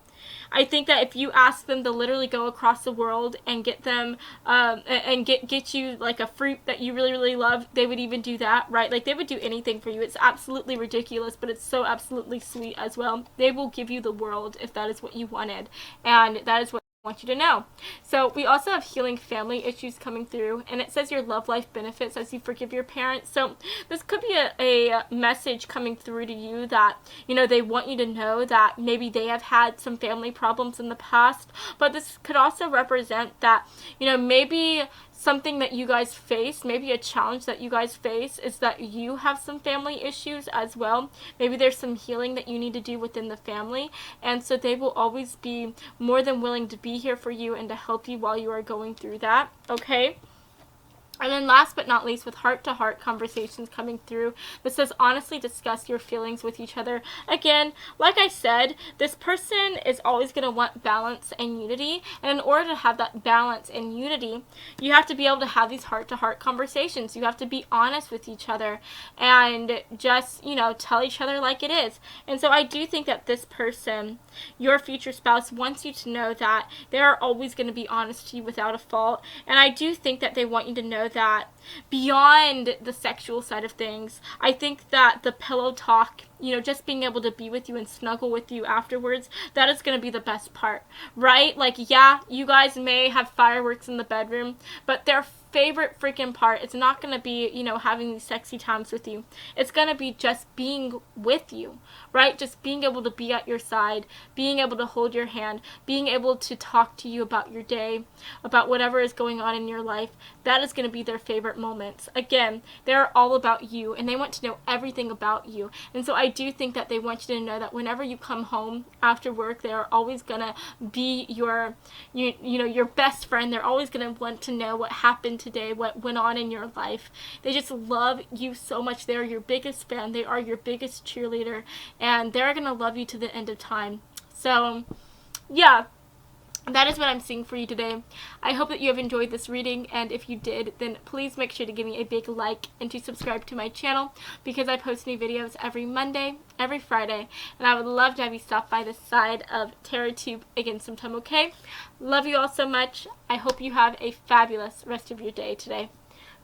I think that if you ask them to literally go across the world and get them, and get you like a fruit that you really, really love, they would even do that, right? Like, they would do anything for you. It's absolutely ridiculous, but it's so absolutely sweet as well. They will give you the world if that is what you wanted, and that is what I want you to know. So we also have healing family issues coming through, and it says your love life benefits as you forgive your parents. So this could be a message coming through to you that, you know, they want you to know that maybe they have had some family problems in the past, but this could also represent that, you know, maybe something that you guys face, maybe a challenge that you guys face is that you have some family issues as well. Maybe there's some healing that you need to do within the family, and so they will always be more than willing to be here for you and to help you while you are going through that, okay? And then last but not least, with heart-to-heart conversations coming through, this says honestly discuss your feelings with each other. Again, like I said, this person is always going to want balance and unity. And in order to have that balance and unity, you have to be able to have these heart-to-heart conversations. You have to be honest with each other and just, you know, tell each other like it is. And so I do think that this person, your future spouse, wants you to know that they are always going to be honest to you without a fault. And I do think that they want you to know that beyond the sexual side of things, I think that the pillow talk, you know, just being able to be with you and snuggle with you afterwards, that is going to be the best part, right? Like, yeah, you guys may have fireworks in the bedroom, but their favorite freaking part, it's not going to be, you know, having these sexy times with you. It's going to be just being with you, right? Just being able to be at your side, being able to hold your hand, being able to talk to you about your day, about whatever is going on in your life. That is going to be their favorite moments. Again, they're all about you, and they want to know everything about you. And so I do think that they want you to know that whenever you come home after work, they are always going to be your, you know, your best friend. They're always going to want to know what happened today, what went on in your life. They just love you so much. They're your biggest fan. They are your biggest cheerleader, and they're going to love you to the end of time. So, yeah. That is what I'm seeing for you today. I hope that you have enjoyed this reading, and if you did, then please make sure to give me a big like and to subscribe to my channel, because I post new videos every Monday, every Friday, and I would love to have you stop by the side of TerraTube again sometime, okay? Love you all so much. I hope you have a fabulous rest of your day today.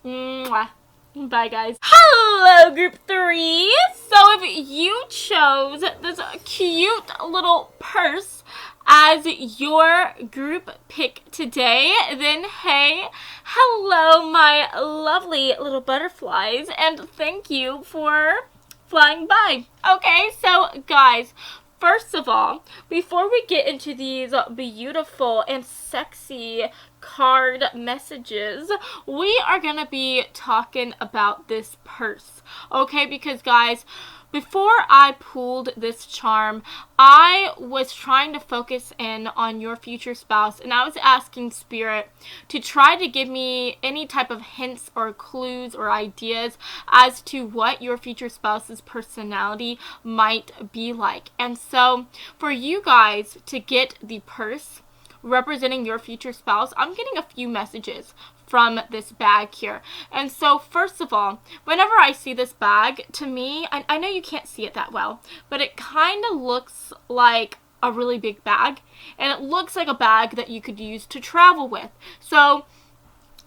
Mwah. Bye, guys. Hello, group 3. So if you chose this cute little purse as your group pick today, then hey, hello, my lovely little butterflies, and thank you for flying by. Okay, so guys, first of all, before we get into these beautiful and sexy card messages, we are going to be talking about this purse, okay? Because guys, before I pulled this charm, I was trying to focus in on your future spouse, and I was asking Spirit to try to give me any type of hints or clues or ideas as to what your future spouse's personality might be like. And so for you guys to get the purse representing your future spouse, I'm getting a few messages from this bag here. And so first of all, whenever I see this bag, to me, I know you can't see it that well, but it kind of looks like a really big bag, and it looks like a bag that you could use to travel with. So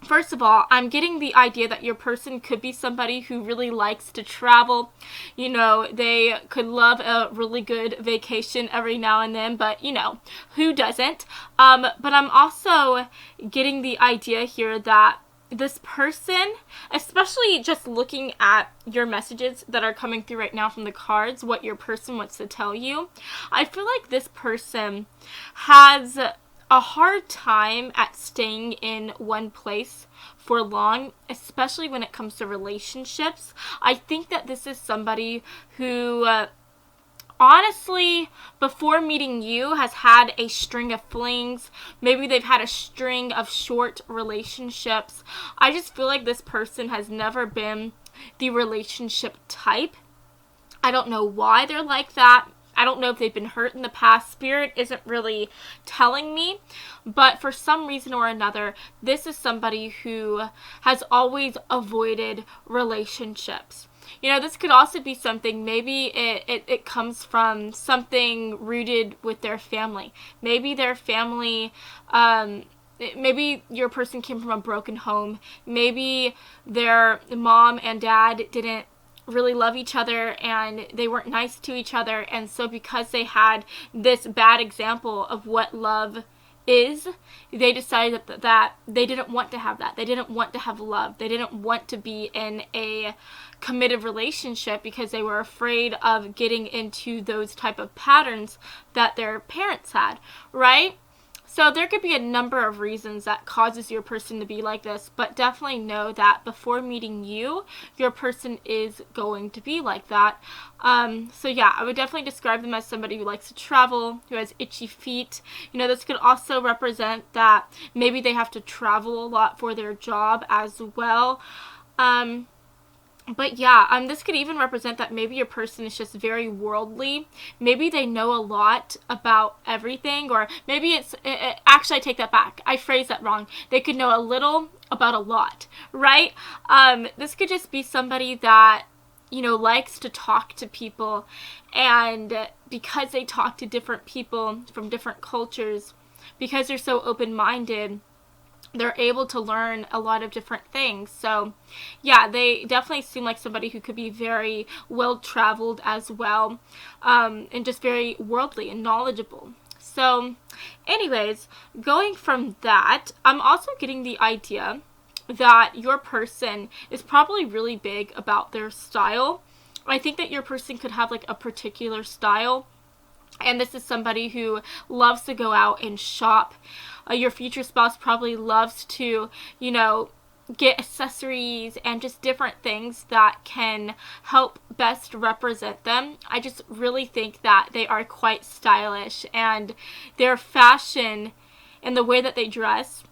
first of all, I'm getting the idea that your person could be somebody who really likes to travel. You know, they could love a really good vacation every now and then, but you know, who doesn't? But I'm also getting the idea here that this person, especially just looking at your messages that are coming through right now from the cards, what your person wants to tell you, I feel like this person has a hard time at staying in one place for long, especially when it comes to relationships. I think that this is somebody who honestly, before meeting you, has had a string of flings. Maybe they've had a string of short relationships. I just feel like this person has never been the relationship type. I don't know why they're like that. I don't know if they've been hurt in the past. Spirit isn't really telling me, but for some reason or another, this is somebody who has always avoided relationships. this could also be something, maybe it comes from something rooted with their family. Maybe their family, maybe your person came from a broken home. Maybe their mom and dad didn't really love each other and they weren't nice to each other, and so because they had this bad example of what love is, they decided that they didn't want to have that. They didn't want to have love. They didn't want to be in a committed relationship because they were afraid of getting into those type of patterns that their parents had, right? So there could be a number of reasons that causes your person to be like this, but definitely know that before meeting you, your person is going to be like that. So yeah, I would definitely describe them as somebody who likes to travel, who has itchy feet. This could also represent that maybe they have to travel a lot for their job as well. But yeah, this could even represent that maybe your person is just very worldly. Maybe they know a lot about everything, or maybe actually, I take that back. I phrased that wrong. They could know a little about a lot, right? This could just be somebody that, likes to talk to people, and because they talk to different people from different cultures, because they're so open-minded, they're able to learn a lot of different things. So yeah, they definitely seem like somebody who could be very well traveled as well, and just very worldly and knowledgeable. So anyways, going from that, I'm also getting the idea that your person is probably really big about their style. I think that your person could have like a particular style, and this is somebody who loves to go out and shop. Your future spouse probably loves to, get accessories and just different things that can help best represent them. I just really think that they are quite stylish, and their fashion and the way that they dress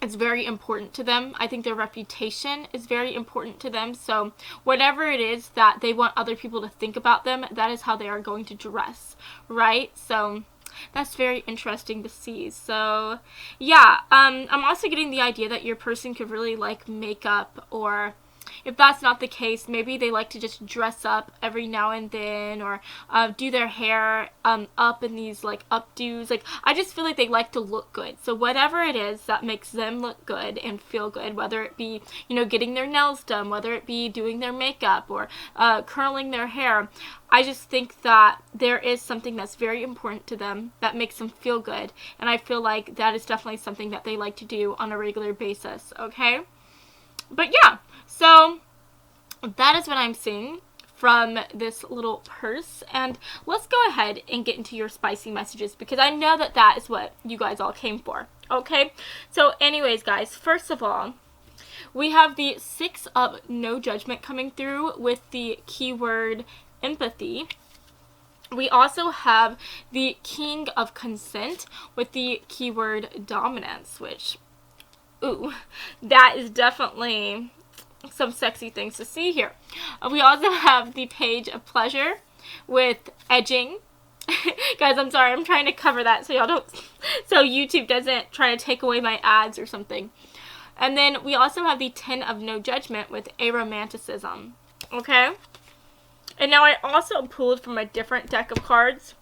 is very important to them. I think their reputation is very important to them. So whatever it is that they want other people to think about them, that is how they are going to dress, right? So that's very interesting to see. So yeah, I'm also getting the idea that your person could really like makeup, or if that's not the case, maybe they like to just dress up every now and then, or do their hair up in these like updos. Like, I just feel like they like to look good. So whatever it is that makes them look good and feel good, whether it be, getting their nails done, whether it be doing their makeup, or curling their hair, I just think that there is something that's very important to them that makes them feel good. And I feel like that is definitely something that they like to do on a regular basis, okay? But yeah, so that is what I'm seeing from this little purse. And let's go ahead and get into your spicy messages, because I know that that is what you guys all came for, okay? So anyways, guys, first of all, we have the 6 of no judgment coming through with the keyword empathy. We also have the King of Consent with the keyword dominance, which, ooh, that is definitely some sexy things to see here. We also have the Page of Pleasure with edging. Guys, I'm sorry, I'm trying to cover that so y'all don't, so YouTube doesn't try to take away my ads or something. And then we also have the 10 of no judgment with aromanticism, okay? And now I also pulled from a different deck of cards,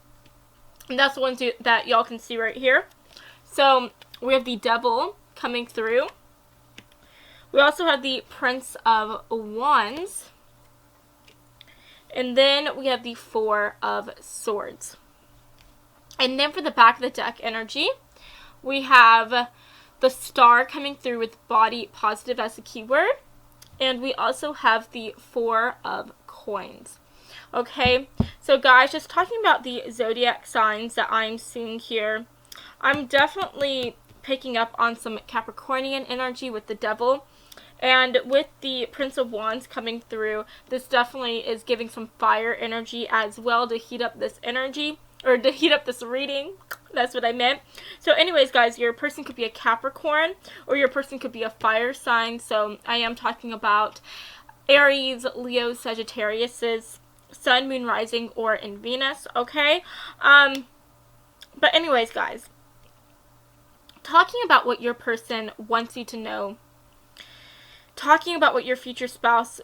and that's the ones that y'all can see right here. So we have the Devil coming through. We also have the Prince of Wands. And then we have the 4 of Swords. And then for the back of the deck energy, we have the Star coming through with body positive as a keyword. And we also have the 4 of Coins. Okay, so guys, just talking about the zodiac signs that I'm seeing here, I'm definitely picking up on some Capricornian energy with the Devil. And with the Prince of Wands coming through, this definitely is giving some fire energy as well to heat up this energy, or to heat up this reading. That's what I meant. So anyways, guys, your person could be a Capricorn, or your person could be a fire sign. So I am talking about Aries, Leo, Sagittarius's Sun, Moon, Rising, or in Venus, okay? But anyways, guys, talking about what your person wants you to know, talking about what your future spouse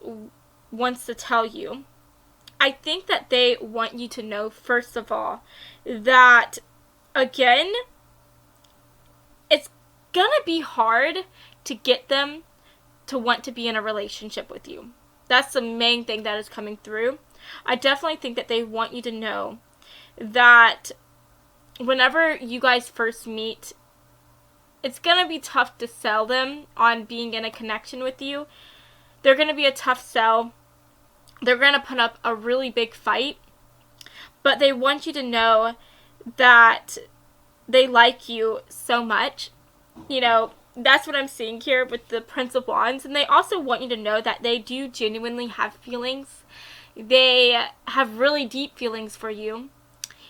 wants to tell you, I think that they want you to know, first of all, that, again, it's gonna be hard to get them to want to be in a relationship with you. That's the main thing that is coming through. I definitely think that they want you to know that whenever you guys first meet, it's gonna be tough to sell them on being in a connection with you. They're gonna be a tough sell. They're gonna put up a really big fight. But they want you to know that they like you so much. You know, that's what I'm seeing here with the Prince of Wands. And they also want you to know that they do genuinely have feelings. They have really deep feelings for you.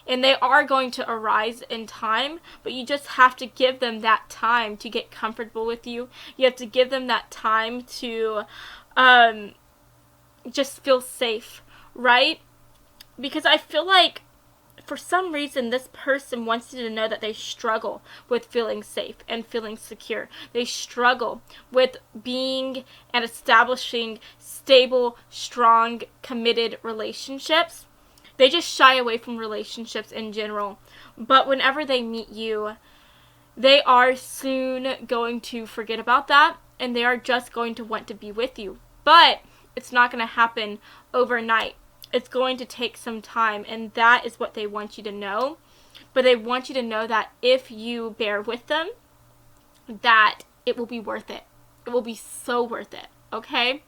And they are going to arise in time, but you just have to give them that time to get comfortable with you. You have to give them that time to just feel safe, right? Because I feel like for some reason this person wants you to know that they struggle with feeling safe and feeling secure. They struggle with being and establishing stable, strong, committed relationships. They just shy away from relationships in general. But whenever they meet you, they are soon going to forget about that, and they are just going to want to be with you. But it's not going to happen overnight. It's going to take some time, and that is what they want you to know. But they want you to know that if you bear with them, that it will be worth it. It will be so worth it, okay?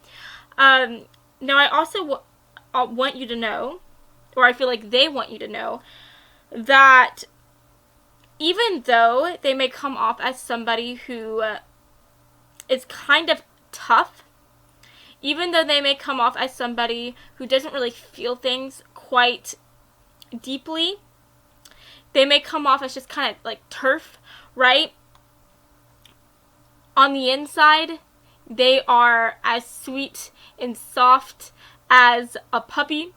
Now, I also want you to know, or I feel like they want you to know, that even though they may come off as somebody who is kind of tough, even though they may come off as somebody who doesn't really feel things quite deeply, they may come off as just kind of like turf, right? On the inside, they are as sweet and soft as a puppy.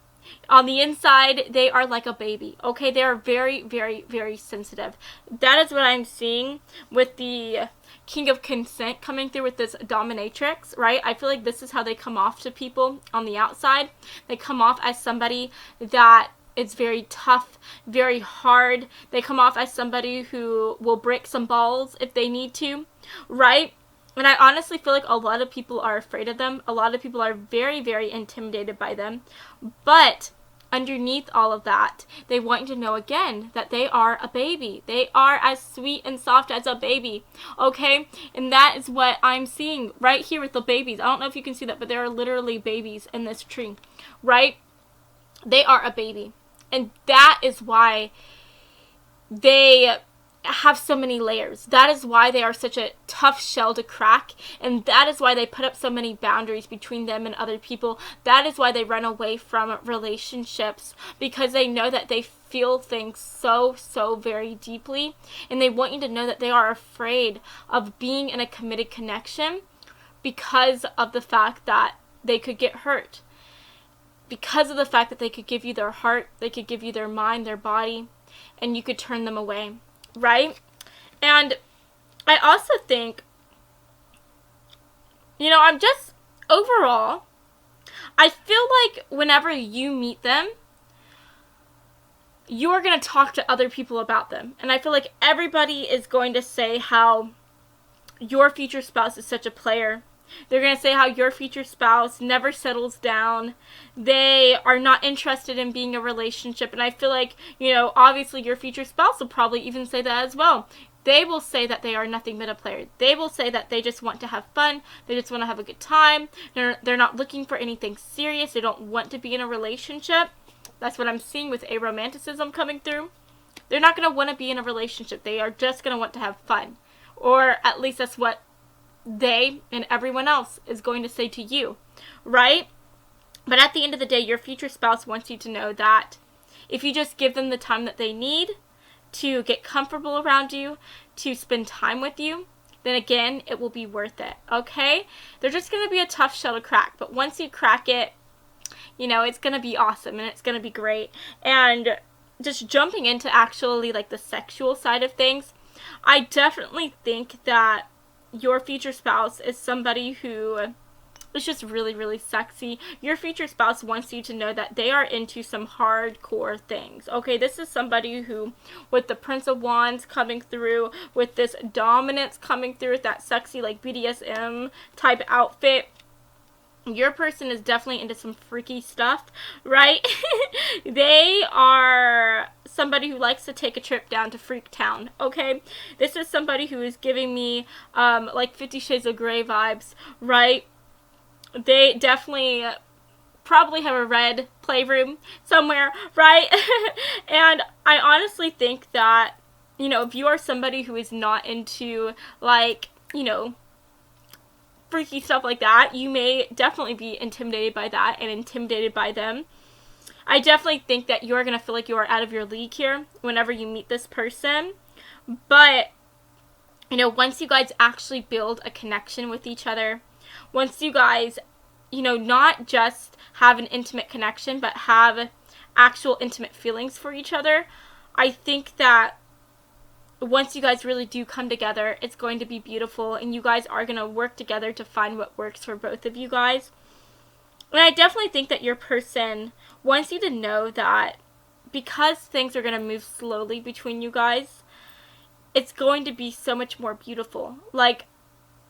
On the inside, they are like a baby, okay? They are very, very, very sensitive. That is what I'm seeing with the King of Consent coming through with this dominatrix, right? I feel like this is how they come off to people on the outside. They come off as somebody that is very tough, very hard. They come off as somebody who will break some balls if they need to, right? And I honestly feel like a lot of people are afraid of them. A lot of people are very, very intimidated by them. But underneath all of that, they want you to know again that they are a baby. They are as sweet and soft as a baby, okay? And that is what I'm seeing right here with the babies. I don't know if you can see that, but there are literally babies in this tree, right? They are a baby. And that is why they have so many layers. That is why they are such a tough shell to crack, and that is why they put up so many boundaries between them and other people. That is why they run away from relationships, because they know that they feel things so, so very deeply, and they want you to know that they are afraid of being in a committed connection because of the fact that they could get hurt, because of the fact that they could give you their heart, they could give you their mind, their body, and you could turn them away. Right? And I also think, I'm just, overall, I feel like whenever you meet them, you are going to talk to other people about them. And I feel like everybody is going to say how your future spouse is such a player. They're going to say how your future spouse never settles down. They are not interested in being a relationship. And I feel like, obviously your future spouse will probably even say that as well. They will say that they are nothing but a player. They will say that they just want to have fun. They just want to have a good time. They're not looking for anything serious. They don't want to be in a relationship. That's what I'm seeing with aromanticism coming through. They're not going to want to be in a relationship. They are just going to want to have fun. Or at least that's what they and everyone else is going to say to you, right? But at the end of the day, your future spouse wants you to know that if you just give them the time that they need to get comfortable around you, to spend time with you, then again, it will be worth it, okay? They're just going to be a tough shell to crack, but once you crack it, it's going to be awesome and it's going to be great. And just jumping into actually like the sexual side of things, I definitely think that your future spouse is somebody who It's just really, really sexy. Your future spouse wants you to know that they are into some hardcore things. Okay, this is somebody who, with the Prince of Wands coming through, with this dominance coming through, with that sexy, like, BDSM type outfit, your person is definitely into some freaky stuff, right? They are somebody who likes to take a trip down to Freak Town, okay? This is somebody who is giving me, like, 50 Shades of Grey vibes, right? They definitely probably have a red playroom somewhere, right? And I honestly think that, you know, if you are somebody who is not into, like, you know, freaky stuff like that, you may definitely be intimidated by that and intimidated by them. I definitely think that you're going to feel like you are out of your league here whenever you meet this person. But, you know, once you guys actually build a connection with each other, once you guys, you know, not just have an intimate connection, but have actual intimate feelings for each other, I think that once you guys really do come together, it's going to be beautiful, and you guys are going to work together to find what works for both of you guys. And I definitely think that your person wants you to know that because things are going to move slowly between you guys, it's going to be so much more beautiful. Like,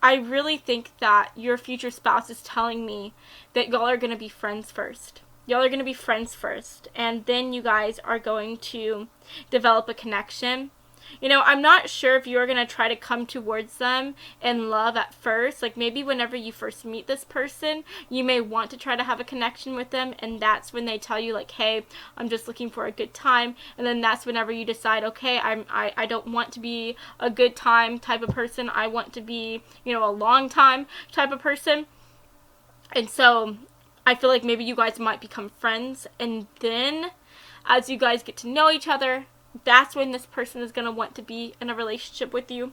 I really think that your future spouse is telling me that y'all are going to be friends first. Y'all are going to be friends first, and then you guys are going to develop a connection. You know, I'm not sure if you're going to try to come towards them in love at first. Like, maybe whenever you first meet this person, you may want to try to have a connection with them, and that's when they tell you, like, hey, I'm just looking for a good time. And then that's whenever you decide, okay, I don't want to be a good time type of person. I want to be, you know, a long time type of person. And so I feel like maybe you guys might become friends, and then as you guys get to know each other, that's when this person is going to want to be in a relationship with you.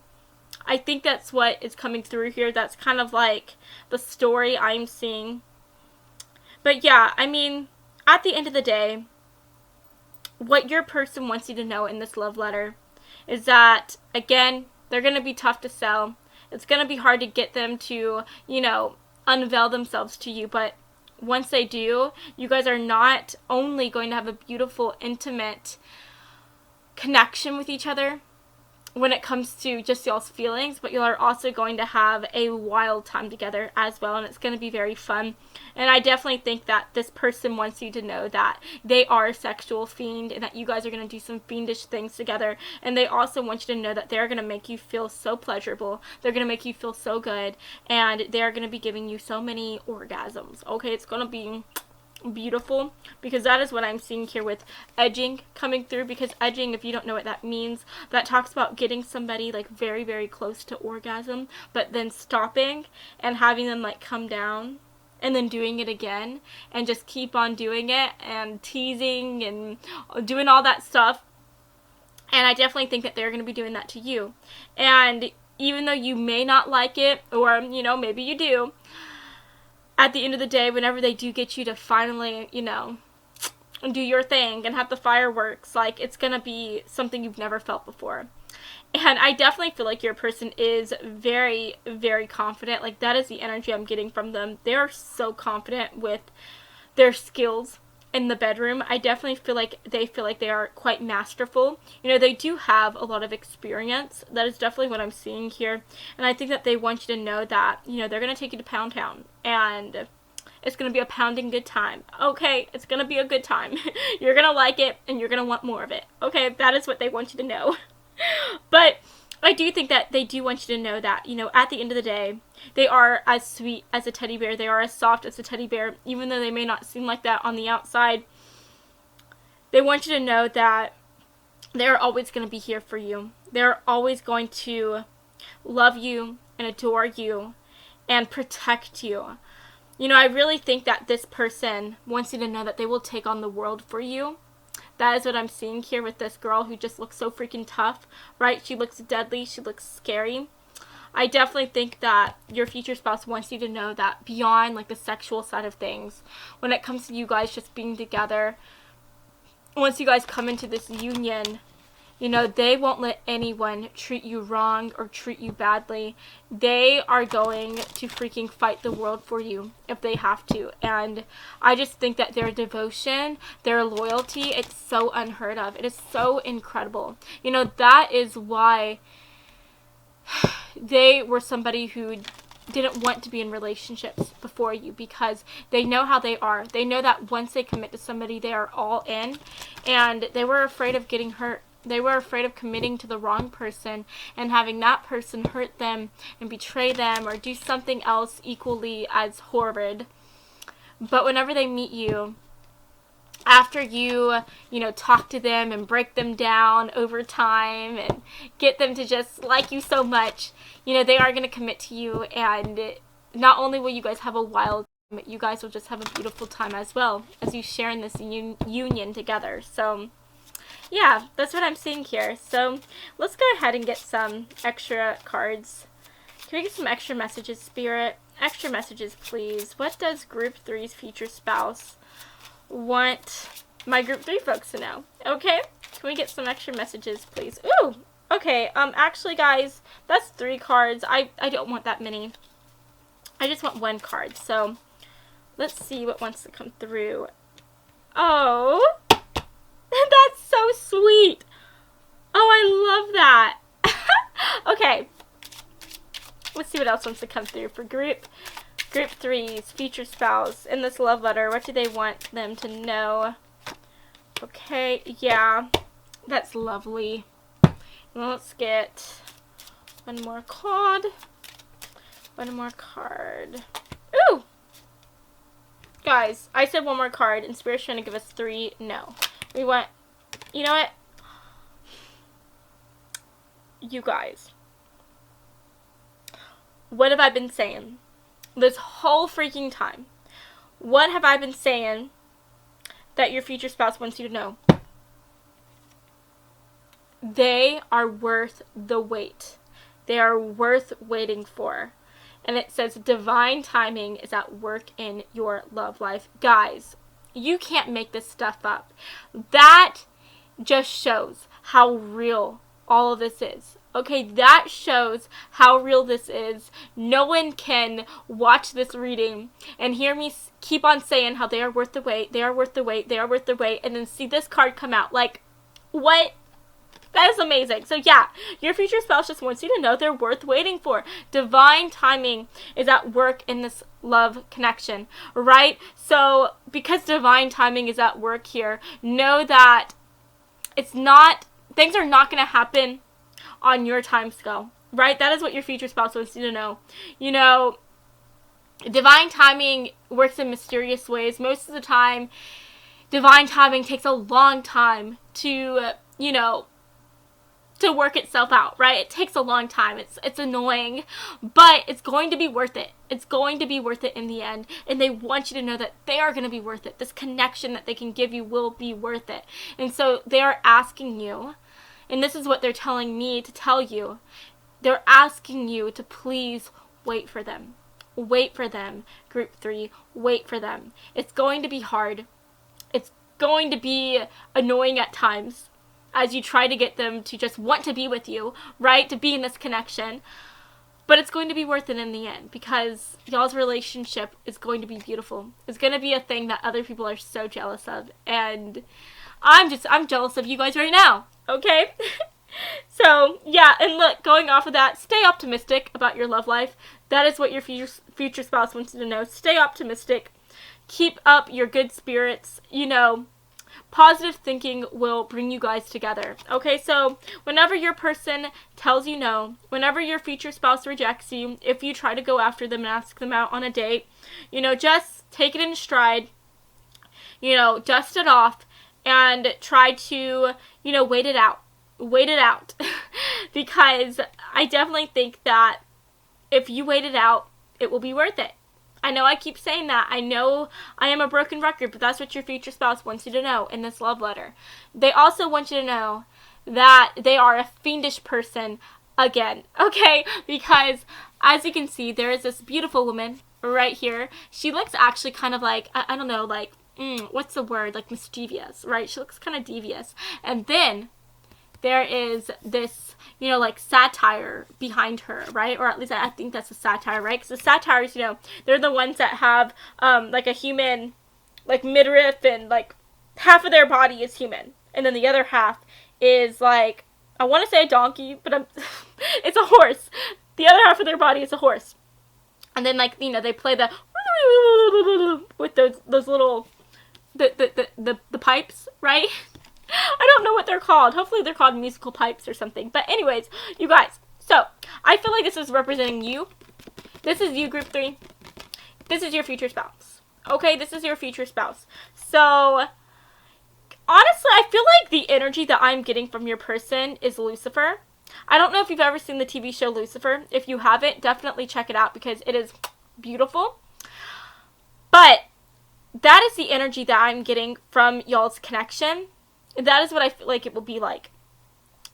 I think that's what is coming through here. That's kind of like the story I'm seeing. But yeah, I mean, at the end of the day, what your person wants you to know in this love letter is that, again, they're going to be tough to sell. It's going to be hard to get them to, you know, unveil themselves to you. But once they do, you guys are not only going to have a beautiful, intimate connection with each other when it comes to just y'all's feelings, but you are also going to have a wild time together as well, and it's going to be very fun. And I definitely think that this person wants you to know that they are a sexual fiend and that you guys are going to do some fiendish things together, and they also want you to know that they're going to make you feel so pleasurable, they're going to make you feel so good, and they're going to be giving you so many orgasms. Okay, it's going to be beautiful, because that is what I'm seeing here with edging coming through. Because edging, if you don't know what that means, that talks about getting somebody like very, very close to orgasm, but then stopping and having them like come down and then doing it again and just keep on doing it and teasing and doing all that stuff. And I definitely think that they're going to be doing that to you. And even though you may not like it, or, you know, maybe you do, at the end of the day, whenever they do get you to finally, you know, do your thing and have the fireworks, like, it's going to be something you've never felt before. And I definitely feel like your person is very, very confident. Like, that is the energy I'm getting from them. They are so confident with their skills in the bedroom. I definitely feel like they are quite masterful. You know, they do have a lot of experience. That is definitely what I'm seeing here. And I think that they want you to know that, you know, they're going to take you to Pound Town. And it's going to be a pounding good time. Okay, it's going to be a good time. You're going to like it, and you're going to want more of it. Okay, that is what they want you to know. But I do think that they do want you to know that, you know, at the end of the day, they are as sweet as a teddy bear. They are as soft as a teddy bear, even though they may not seem like that on the outside. They want you to know that they're always going to be here for you. They're always going to love you and adore you and protect you. You know, I really think that this person wants you to know that they will take on the world for you. That is what I'm seeing here with this girl who just looks so freaking tough, right? She looks deadly. She looks scary. I definitely think that your future spouse wants you to know that beyond, like, the sexual side of things, when it comes to you guys just being together, once you guys come into this union, You know, they won't let anyone treat you wrong or treat you badly. They are going to freaking fight the world for you if they have to. And I just think that their devotion, their loyalty, it's so unheard of. It is so incredible. You know, that is why they were somebody who didn't want to be in relationships before you, because they know how they are. They know that once they commit to somebody, they are all in, and they were afraid of getting hurt. They were afraid of committing to the wrong person and having that person hurt them and betray them or do something else equally as horrid. But whenever they meet you, after you talk to them and break them down over time and get them to just like you so much, they are going to commit to you. And not only will you guys have a wild time, but you guys will just have a beautiful time as well as you share in this union together. So yeah, that's what I'm seeing here. So let's go ahead and get some extra cards. Can we get some extra messages, Spirit? Extra messages, please. What does Group 3's future spouse want my Group 3 folks to know? Okay, can we get some extra messages, please? Ooh, okay. Actually, guys, that's 3 cards. I don't want that many. I just want 1 card. So let's see what wants to come through. Oh, that's so sweet. Oh, I love that. Okay, let's see what else wants to come through for Group 3's future spouse in this love letter. What do they want them to know? Okay, yeah, that's lovely. Let's get one more card. One more card. Ooh! Guys, I said one more card, and Spirit's trying to give us 3. No. We want, you know what? You guys. What have I been saying this whole freaking time? What have I been saying that your future spouse wants you to know? They are worth the wait. They are worth waiting for. And it says divine timing is at work in your love life. Guys, you can't make this stuff up. That just shows how real all of this is. Okay, that shows how real this is. No one can watch this reading and hear me keep on saying how they are worth the wait, they are worth the wait, they are worth the wait, and then see this card come out. Like, what? That is amazing. So yeah, your future spouse just wants you to know they're worth waiting for. Divine timing is at work in this love connection, right? So because divine timing is at work here, know that things are not going to happen on your time scale, right? That is what your future spouse wants you to know. You know, divine timing works in mysterious ways. Most of the time, divine timing takes a long time to, to work itself out, right? It takes a long time. It's annoying, but it's going to be worth it. It's going to be worth it in the end, and they want you to know that they are going to be worth it. This connection that they can give you will be worth it. And so they are asking you, and this is what they're telling me to tell you, they're asking you to please wait for them. Wait for them, Group 3. Wait for them. It's going to be hard. It's going to be annoying at times as you try to get them to just want to be with you, right? To be in this connection. But it's going to be worth it in the end, because y'all's relationship is going to be beautiful. It's going to be a thing that other people are so jealous of. And I'm jealous of you guys right now, okay? So, yeah, and look, going off of that, stay optimistic about your love life. That is what your future spouse wants you to know. Stay optimistic. Keep up your good spirits, Positive thinking will bring you guys together. Okay, so whenever your person tells you no, whenever your future spouse rejects you, if you try to go after them and ask them out on a date, just take it in stride, dust it off, and try to, wait it out. Wait it out. Because I definitely think that if you wait it out, it will be worth it. I know I keep saying that. I know I am a broken record, but that's what your future spouse wants you to know in this love letter. They also want you to know that they are a fiendish person again, okay? Because as you can see, there is this beautiful woman right here. She looks actually kind of like, I don't know, like, what's the word? Like mischievous, right? She looks kind of devious. And then there is this, you know, like satire behind her, right? Or at least I think that's a satire, right? Because the satires, you know, they're the ones that have like a human, like midriff, and like half of their body is human, and then the other half is like, I want to say a donkey, but it's a horse. The other half of their body is a horse, and then like, you know, they play the with those little the pipes, right? I don't know what they're called. Hopefully they're called musical pipes or something. But anyways, you guys, so I feel like this is representing you. This is you, group 3. This is your future spouse. Okay, this is your future spouse. So honestly, I feel like the energy that I'm getting from your person is Lucifer. I don't know if you've ever seen the TV show Lucifer. If you haven't, definitely check it out because it is beautiful. But that is the energy that I'm getting from y'all's connection. That is what I feel like it will be like.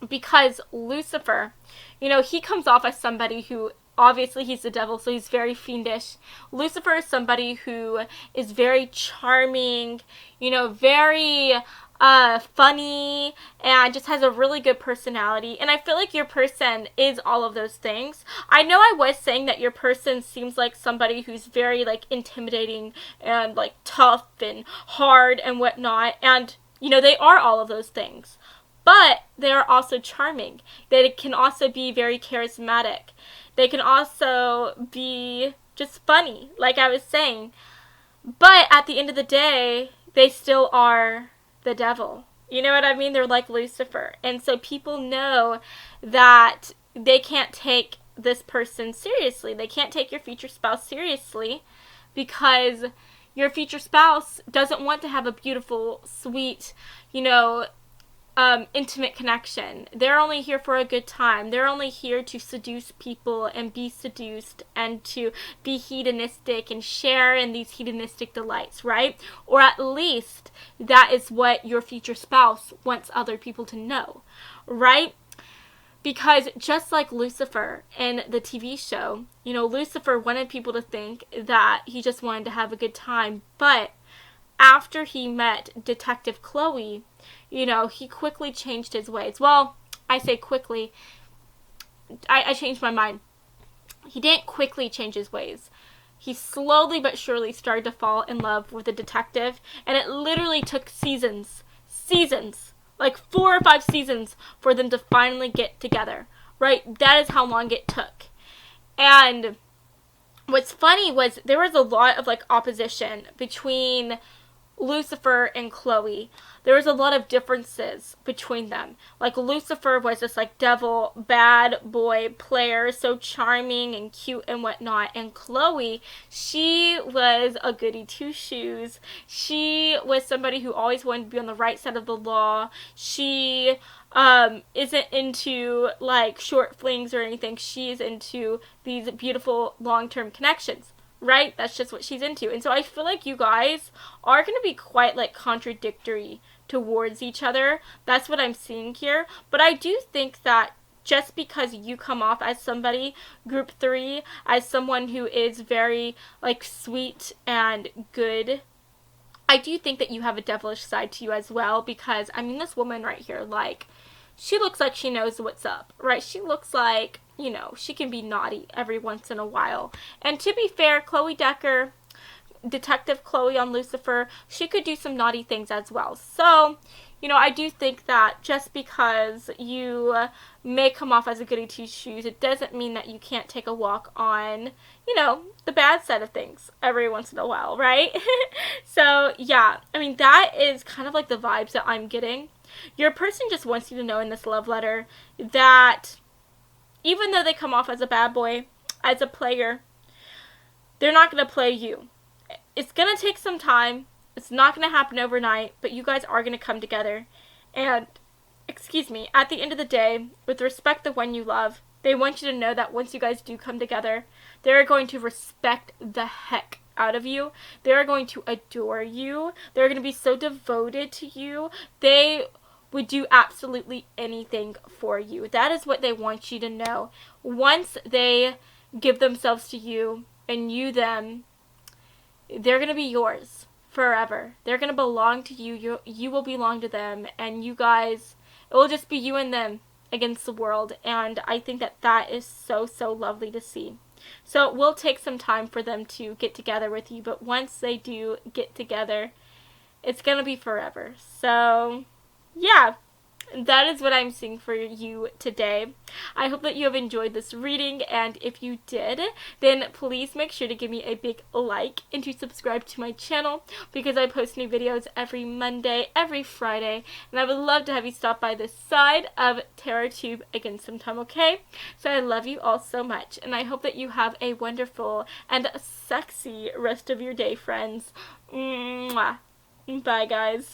Because Lucifer, you know, he comes off as somebody who, obviously he's the devil, so he's very fiendish. Lucifer is somebody who is very charming, you know, very funny, and just has a really good personality. And I feel like your person is all of those things. I know I was saying that your person seems like somebody who's very like intimidating and like tough and hard and whatnot, and you know, they are all of those things. But they are also charming. They can also be very charismatic. They can also be just funny, like I was saying. But at the end of the day, they still are the devil. You know what I mean? They're like Lucifer. And so people know that they can't take this person seriously. They can't take your future spouse seriously because your future spouse doesn't want to have a beautiful, sweet, you know, intimate connection. They're only here for a good time. They're only here to seduce people and be seduced and to be hedonistic and share in these hedonistic delights, right? Or at least that is what your future spouse wants other people to know, right? Because just like Lucifer in the TV show, you know, Lucifer wanted people to think that he just wanted to have a good time, but after he met Detective Chloe, you know, he quickly changed his ways. Well, I say quickly. I changed my mind. He didn't quickly change his ways. He slowly but surely started to fall in love with the detective, and it literally took seasons, like 4 or 5 seasons for them to finally get together, right? That is how long it took. And what's funny was there was a lot of like opposition between Lucifer and Chloe. There was a lot of differences between them. Like Lucifer was this like devil, bad boy player, so charming and cute and whatnot. And Chloe, she was a goody two shoes. She was somebody who always wanted to be on the right side of the law. She isn't into like short flings or anything. She's into these beautiful long-term connections. Right? That's just what she's into. And so I feel like you guys are going to be quite like contradictory towards each other. That's what I'm seeing here. But I do think that just because you come off as somebody, group 3, as someone who is very like sweet and good, I do think that you have a devilish side to you as well. Because I mean, this woman right here, like, she looks like she knows what's up, right? She looks like, you know, she can be naughty every once in a while. And to be fair, Chloe Decker, Detective Chloe on Lucifer, she could do some naughty things as well. So, you know, I do think that just because you may come off as a goody two-shoes, it doesn't mean that you can't take a walk on, you know, the bad side of things every once in a while, right? So, yeah, I mean, that is kind of like the vibes that I'm getting. Your person just wants you to know in this love letter that even though they come off as a bad boy, as a player, they're not going to play you. It's going to take some time. It's not going to happen overnight, but you guys are going to come together. And, excuse me, at the end of the day, with respect to the one you love, they want you to know that once you guys do come together, they're going to respect the heck out of you. They're going to adore you. They're going to be so devoted to you. They would do absolutely anything for you. That is what they want you to know. Once they give themselves to you and you them, they're going to be yours forever. They're going to belong to you. You will belong to them, and you guys It will just be you and them against the world, and I think that that is so, so lovely to see. So it will take some time for them to get together with you, but once they do get together, it's going to be forever. So, yeah. That is what I'm seeing for you today. I hope that you have enjoyed this reading, and if you did, then please make sure to give me a big like and to subscribe to my channel, because I post new videos every Monday, every Friday, and I would love to have you stop by this side of TerraTube again sometime, okay? So I love you all so much, and I hope that you have a wonderful and sexy rest of your day, friends. Mwah. Bye, guys.